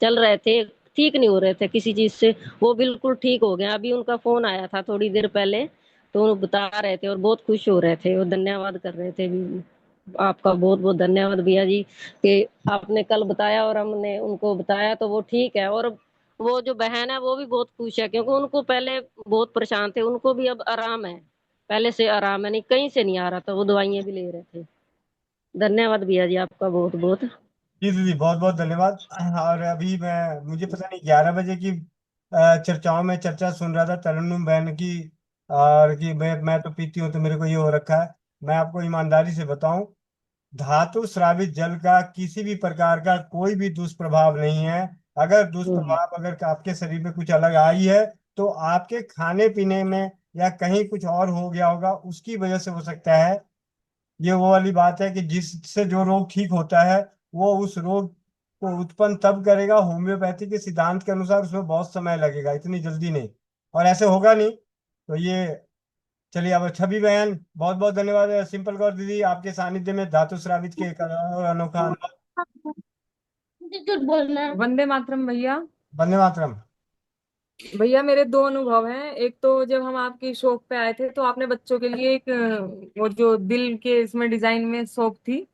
चल रहे थे, ठीक नहीं हो रहे थे किसी चीज से, वो बिल्कुल ठीक हो गए। अभी उनका फोन आया था थोड़ी देर पहले, तो वो बता रहे थे और बहुत खुश हो रहे थे, वो धन्यवाद कर रहे थे भी। आपका बहुत बहुत धन्यवाद भैया जी कि आपने कल बताया और हमने उनको बताया तो वो ठीक है। और वो जो बहन है वो भी बहुत खुश है, क्योंकि उनको पहले बहुत परेशान थे, उनको भी अब आराम है, पहले से आराम है, नहीं कहीं से नहीं आ रहा था, वो दवाइयां भी ले रहे थे। धन्यवाद भैया जी आपका बहुत बहुत। जी दीदी बहुत बहुत धन्यवाद। और अभी मुझे पता नहीं 11 बजे की चर्चाओं में चर्चा सुन रहा था तरन्नुम बहन की, और कि मैं तो पीती हूँ तो मेरे को ये हो रखा है। मैं आपको ईमानदारी से बताऊं, धातु स्रावित जल का किसी भी प्रकार का कोई भी दुष्प्रभाव नहीं है। अगर दुष्प्रभाव अगर आपके शरीर में कुछ अलग आई है तो आपके खाने पीने में या कहीं कुछ और हो गया होगा, उसकी वजह से हो सकता है। ये वो वाली बात है कि जिससे जो रोग ठीक होता है वो उस रोग को उत्पन्न तब करेगा, होम्योपैथी के सिद्धांत के अनुसार उसमें बहुत समय लगेगा, इतनी जल्दी नहीं, और ऐसे होगा नहीं। तो ये चलिए। अब छवि बहन बहुत बहुत धन्यवाद। सिंपल कौर दीदी, आपके सानिध्य में धातु श्रावित के एक अनोखा अनुभव। वंदे मातरम भैया। वंदे मातरम। भैया मेरे दो अनुभव हैं। एक तो जब हम आपकी शॉप पे आए थे तो आपने बच्चों के लिए एक वो जो दिल के इसमें डिजाइन में सोप थी,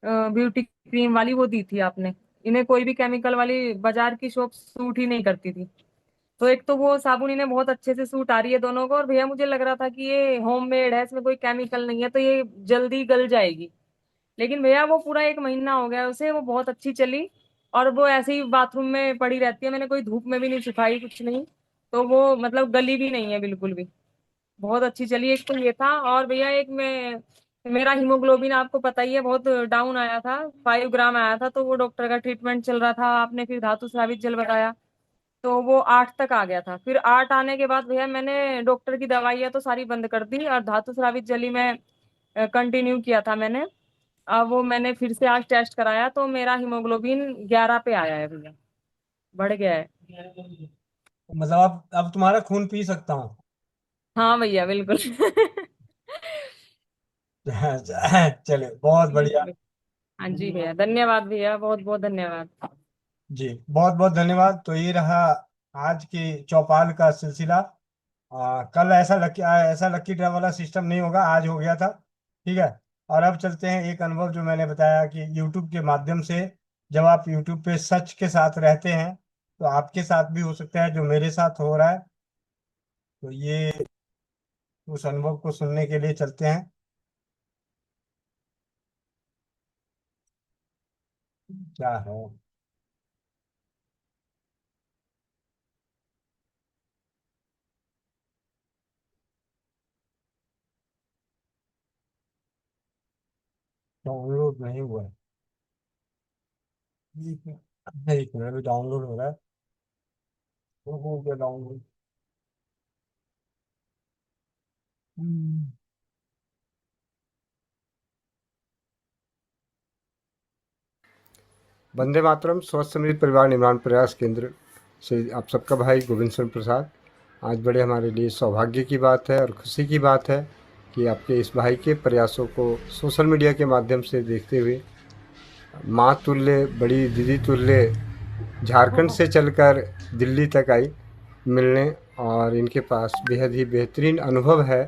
ब्यूटी क्रीम वाली, वो दी थी आपने। इन्हें कोई भी केमिकल वाली बाजार की शॉप सूट ही नहीं करती थी। तो एक तो वो साबुन इन्हें बहुत अच्छे से सूट आ रही है दोनों को, और भैया मुझे लग रहा था कि ये होममेड है, इसमें कोई केमिकल नहीं है तो ये जल्दी गल जाएगी। लेकिन भैया वो पूरा 1 महीना हो गया उसे, वो बहुत अच्छी चली, और वो ऐसे ही बाथरूम में पड़ी रहती है। मैंने कोई धूप में भी नहीं सुखाई, कुछ नहीं, तो वो मतलब गली भी नहीं है बिल्कुल भी, बहुत अच्छी चली। एक तो ये था। और भैया एक मैं मेरा हीमोग्लोबिन आपको पता ही है बहुत डाउन आया था, 5 ग्राम आया था, तो वो डॉक्टर का ट्रीटमेंट चल रहा था। आपने फिर धातु स्रावित जल बताया तो वो 8 तक आ गया था। फिर 8 आने के बाद भैया मैंने डॉक्टर की दवाइयाँ तो सारी बंद कर दी और धातु स्रावित जल ही में कंटिन्यू किया था मैंने। अब वो मैंने फिर से आज टेस्ट कराया तो मेरा हीमोग्लोबिन 11 पे आया है भैया, बढ़ गया है। मतलब अब तुम्हारा खून पी सकता हूँ? हाँ भैया बिल्कुल। चलिए बहुत बढ़िया। हाँ जी भैया, धन्यवाद भैया, बहुत बहुत धन्यवाद। जी बहुत बहुत धन्यवाद। तो ये रहा आज की चौपाल का सिलसिला। कल ऐसा लक्की ड्रा वाला सिस्टम नहीं होगा, आज हो गया था, ठीक है। और अब चलते हैं एक अनुभव जो मैंने बताया कि YouTube के माध्यम से जब आप YouTube पे सच के साथ रहते हैं तो आपके साथ भी हो सकता है जो मेरे साथ हो रहा है। तो ये उस अनुभव को सुनने के लिए चलते हैं। क्या है? डाउनलोड नहीं हुआ है। एक मिनट अभी डाउनलोड हो रहा है। वो हो गया डाउनलोड। वंदे मातरम। स्वस्थ समृद्ध परिवार निर्माण प्रयास केंद्र से आप सबका भाई गोविंद शरण प्रसाद। आज बड़े हमारे लिए सौभाग्य की बात है और खुशी की बात है कि आपके इस भाई के प्रयासों को सोशल मीडिया के माध्यम से देखते हुए माँ तुल्य, बड़ी दीदी तुल्य झारखंड से चलकर दिल्ली तक आई मिलने, और इनके पास बेहद ही बेहतरीन अनुभव है।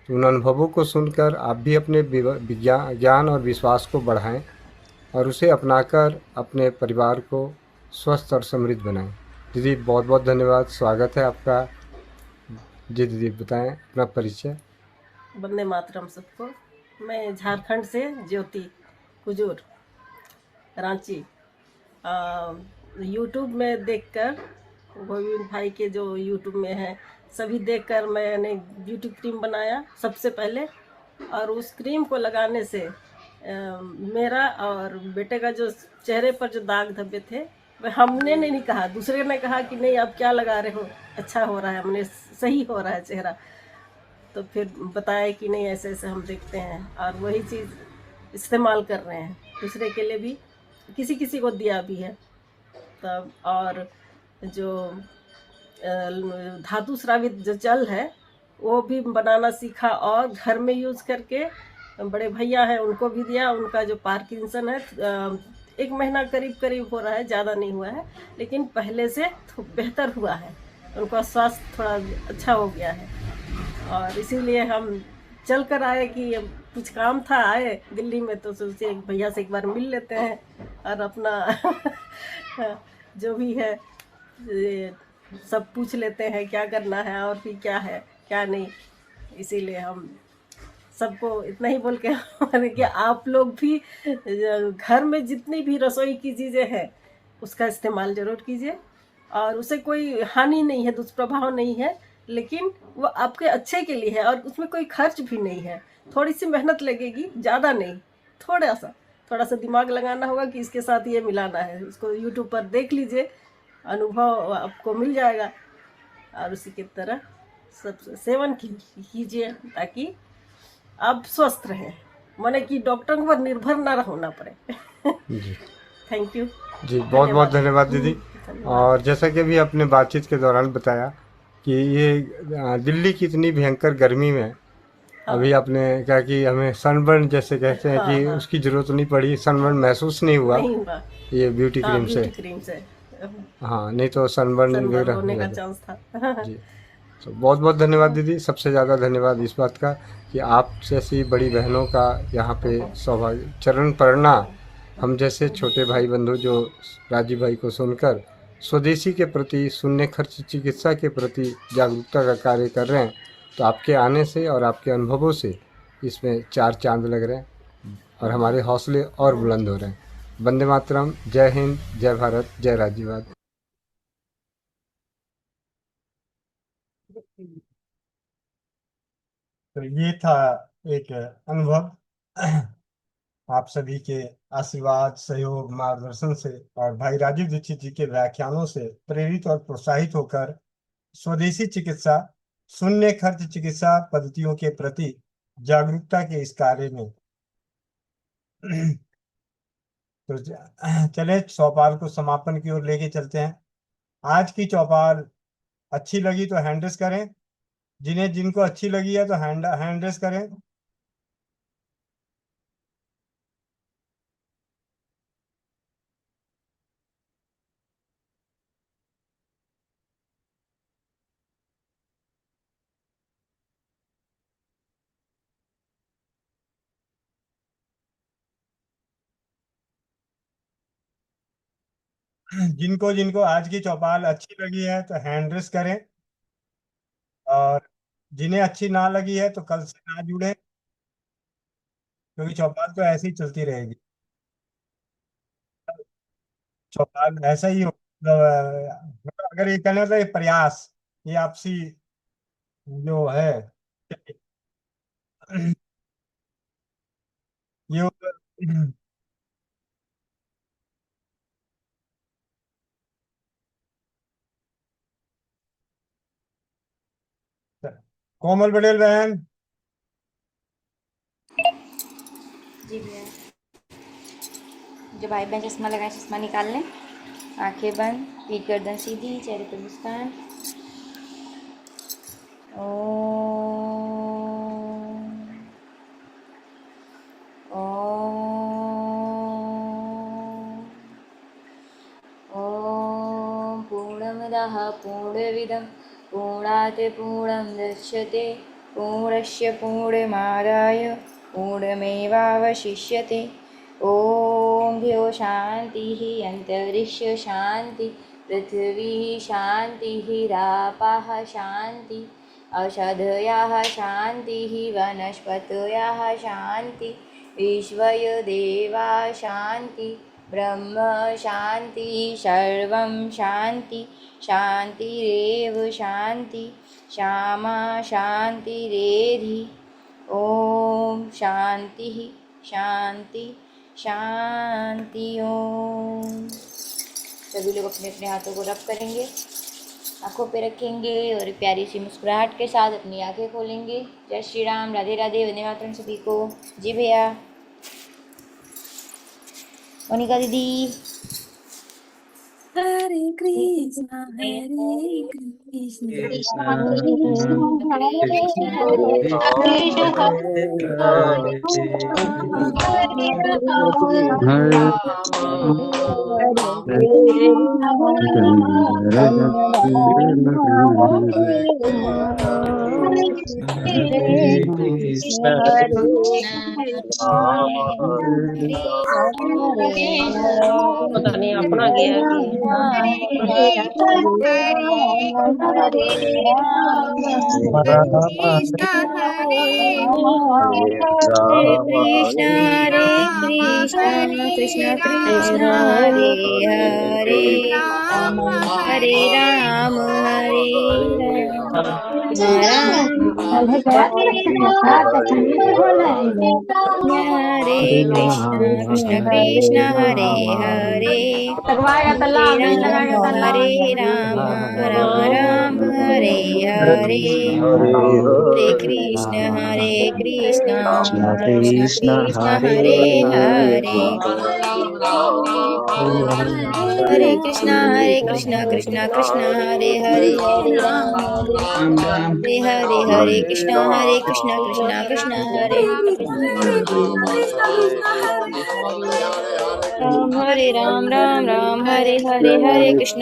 तो उन अनुभवों को सुनकर आप भी अपने ज्ञान और विश्वास को बढ़ाएं और उसे अपनाकर अपने परिवार को स्वस्थ और समृद्ध बनाएं। दीदी बहुत बहुत धन्यवाद, स्वागत है आपका। जी दीदी बताएं अपना परिचय। वंदे मातरम सबको। मैं झारखंड से ज्योति कुजूर रांची। यूट्यूब में देखकर गोविंद भाई के जो यूट्यूब में है सभी देखकर मैंने ब्यूटी क्रीम बनाया सबसे पहले, और उस क्रीम को लगाने से मेरा और बेटे का जो चेहरे पर जो दाग धब्बे थे वह हमने नहीं कहा, दूसरे ने कहा कि नहीं आप क्या लगा रहे हो, अच्छा हो रहा है, हमने सही हो रहा है चेहरा। तो फिर बताया कि नहीं ऐसे ऐसे हम देखते हैं, और वही चीज़ इस्तेमाल कर रहे हैं, दूसरे के लिए भी किसी किसी को दिया भी है तब। और जो धातु स्रावित जो जल है वो भी बनाना सीखा, और घर में यूज़ करके बड़े भैया हैं उनको भी दिया। उनका जो पार्किंसन है 1 महीना करीब करीब हो रहा है, ज़्यादा नहीं हुआ है, लेकिन पहले से बेहतर हुआ है, उनका स्वास्थ्य थोड़ा अच्छा हो गया है। और इसीलिए हम चल कर आए कि कुछ काम था, आए दिल्ली में तो सोचे भैया से एक बार मिल लेते हैं और अपना जो भी है ये सब पूछ लेते हैं क्या करना है और भी क्या है क्या नहीं। इसीलिए हम सबको इतना ही बोल के मैंने कि आप लोग भी घर में जितनी भी रसोई की चीज़ें हैं उसका इस्तेमाल ज़रूर कीजिए, और उसे कोई हानि नहीं है, दुष्प्रभाव नहीं है, लेकिन वो आपके अच्छे के लिए है और उसमें कोई खर्च भी नहीं है। थोड़ी सी मेहनत लगेगी, ज़्यादा नहीं, थोड़ा सा दिमाग लगाना होगा कि इसके साथ ये मिलाना है। इसको यूट्यूब पर देख लीजिए, अनुभव आपको मिल जाएगा, और उसी की तरह सब सेवन कीजिए ताकि आप स्वस्थ रहें, माने कि डॉक्टर पर निर्भर ना होना पड़े। जी थैंक यू जी, बहुत बहुत धन्यवाद दीदी। और जैसा कि अभी आपने बातचीत के दौरान बताया कि ये दिल्ली की इतनी भयंकर गर्मी में अभी आपने कहा कि हमें सनबर्न जैसे कहते हैं कि उसकी ज़रूरत नहीं पड़ी, सनबर्न महसूस नहीं हुआ ये ब्यूटी क्रीम से। हाँ, नहीं तो सनबर्न वगैरह होने का चांस था। जी, तो बहुत बहुत धन्यवाद दीदी। सबसे ज़्यादा धन्यवाद इस बात का कि आप जैसी बड़ी बहनों का यहाँ पे सौभाग्य चरण पड़ना, हम जैसे छोटे भाई बंधु जो राजीव भाई को सुनकर स्वदेशी के प्रति, शून्य खर्च चिकित्सा के प्रति जागरूकता का कार्य कर रहे हैं, तो आपके आने से और आपके अनुभवों से इसमें 4 चांद लग रहे हैं और हमारे हौसले और बुलंद हो रहे हैं। वंदे मातरम, जय हिंद, जय भारत, जय राज्यवाद। तो ये था एक अनुभव आप सभी के आशीर्वाद, सहयोग, मार्गदर्शन से और भाई राजीव दीक्षित जी के व्याख्यानों से प्रेरित और प्रोत्साहित होकर स्वदेशी चिकित्सा, शून्य खर्च चिकित्सा पद्धतियों के प्रति जागरूकता के इस कार्य में तो चले चौपाल को समापन की ओर लेके चलते हैं। आज की चौपाल अच्छी लगी तो हैंड रेस करें, जिनको अच्छी लगी है तो हैंड रेस करें। जिनको आज की चौपाल अच्छी लगी है तो हैंड रेस करें, और जिन्हें अच्छी ना लगी है तो कल से ना जुड़े, क्योंकि चौपाल तो ऐसे ही चलती रहेगी। चौपाल ऐसा ही हो, मतलब अगर ये कहना था ये प्रयास, ये आपसी जो है ये कोमल पटेल बहन। जी भैया, जो भाई बहन चश्मा लगाए चश्मा निकाल लें, आंखें बंद, पीठ गर्दन सीधी, चेहरे पर मुस्कान। ॐ पूर्णमदः पूर्णमिदं पूर्णात् पूर्णमुदच्यते पूर्णस्य पूर्णमादाय पूर्णमेवावशिष्यते। ॐ द्यो शान्तिः, अन्तरिक्ष शान्ति, पृथिवी शान्तिः रापः शान्ति औषधयः शान्तिः वनस्पतयः शान्ति विश्वदेवा शान्ति ब्रह्म शान्ति सर्वं शान्ति शान्तिरेव शान्ति श्यामा शान्तिरेधि ॐ शान्तिः शान्ति शान्ति ॐ। सभी लोग अपने अपने हाथों को रब करेंगे, आंखों पे रखेंगे और प्यारी सी मुस्कुराहट के साथ अपनी आंखें खोलेंगे। जय श्री राम, राधे राधे, वंदे मातरम सभी को। जी भैया। मोनिका दीदी। हरे कृष्णा कृष्ण पता नहीं अपना गया कि हरे कृष्णा कृष्ण कृष्ण हरे हरे हरे राम हरे राम हरे कृष्ण कृष्ण कृष्ण हरे हरे हरे राम राम राम हरे हरे हरे कृष्ण कृष्ण कृष्ण हरे हरे हरे कृष्ण कृष्ण कृष्ण हरे हरे हरे राम हरे हरे कृष्ण कृष्ण कृष्ण हरे राम हरे राम राम राम हरे हरे हरे कृष्ण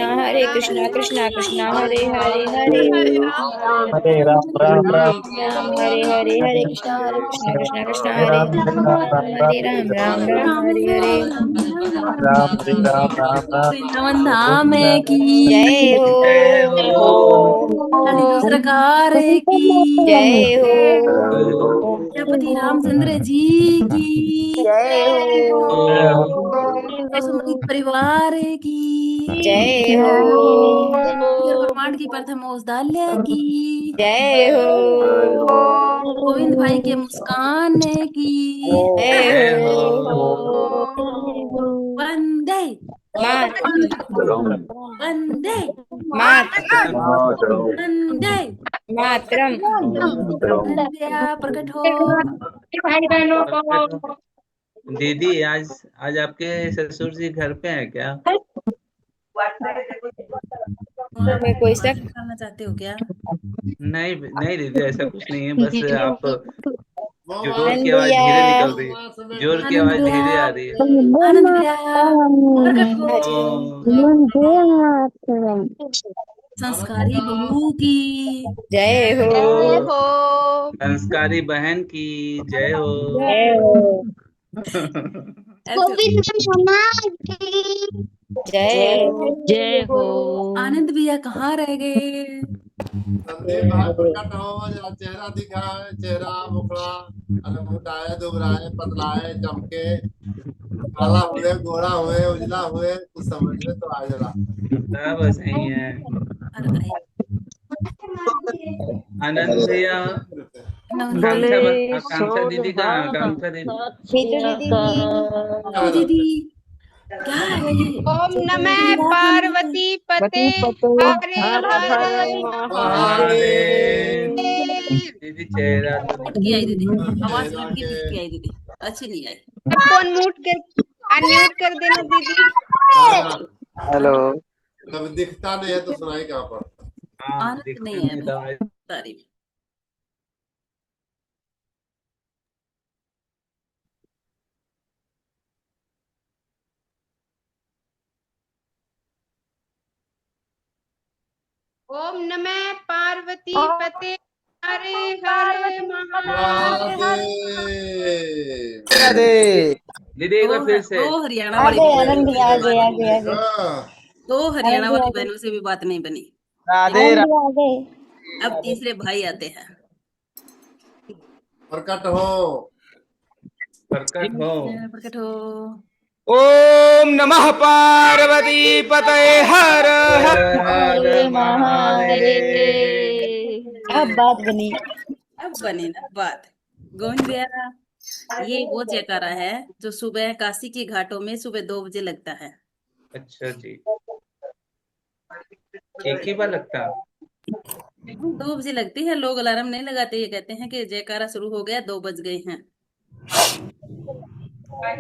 कृष्ण कृष्ण हरे हरे हरे राम राम राम राम हरे हरे कृष्ण कृष्ण कृष्ण हरे हरे राम राम राम हरे हरे राम हरे राम राम राम वृंदावन धाम की जय हो ललिता सरकार की जय हो छत्रपति रामचंद्र जी की जय हो समृद्ध परिवार की जय हो ब्रह्मांड की प्रथम औषधालय की जय हो गोविंद भाई के मुस्कान की जय हो वंदे वंदे वंदे मातरम वंदे प्रकट हो। भाई बहनों को दीदी आज आज आपके ससुर जी घर पे हैं क्या? में कोई शक करना चाहते हो क्या? नहीं नहीं दीदी ऐसा कुछ नहीं है, बस आप जोर की आनंद आवाज भैया धीरे निकल रही है, जोर की आनंद आवाज भैया धीरे आ रही है। आनंद भैया प्रकट हो। संस्कारी बहू की जय हो संस्कारी बहन की जय हो। जय हो जय हो जय हो। आनंद भैया कहाँ रह गए? संदीप भाई प्रकट हो, जरा चेहरा दिखाए, चेहरा मुखड़ा मुटाए, दुबराए, पतलाए, चमके, काला हुए, गोरा हुए, उजला हुए, कुछ समझ में तो आ जरा। सब सही है। आनंद भैया बोले आकांक्षा दीदी का आकांक्षा दीदी दीदी क्या है ये? ओम नमः पार्वती पते हर हर महादेव। दीदी चेहरा तो की आई दीदी, आवाज लड़की की आई दीदी, अच्छी नहीं आई। फोन अनम्यूट कर देना दीदी। हेलो। कभी दिखता नहीं है तो सुनाई कहाँ पड़ता। आनंद नहीं है अभी तारीफ। ओम नमः पार्वती पते हरे हर दीदी एक बार फिर से हरियाणा वाली आनंद भैया आ गए। तो हरियाणा वाली आगे। बहनों से भी बात नहीं बनी। राधे आगे आगे। अब तीसरे भाई आते हैं। प्रकट हो। प्रकट हो। प्रकट हो। ओम नमः पार्वती पतये हर हर हर महादेव। अब बात बनी। अब बनी ना बात। गोविंद भैया, ये वो जयकारा है जो सुबह काशी की घाटों में सुबह 2 बजे लगता है। अच्छा जी, एक ही बार लगता है? 2 बजे लगती है। लोग अलार्म नहीं लगाते, ये कहते हैं कि जयकारा शुरू हो गया, 2 बज गए हैं।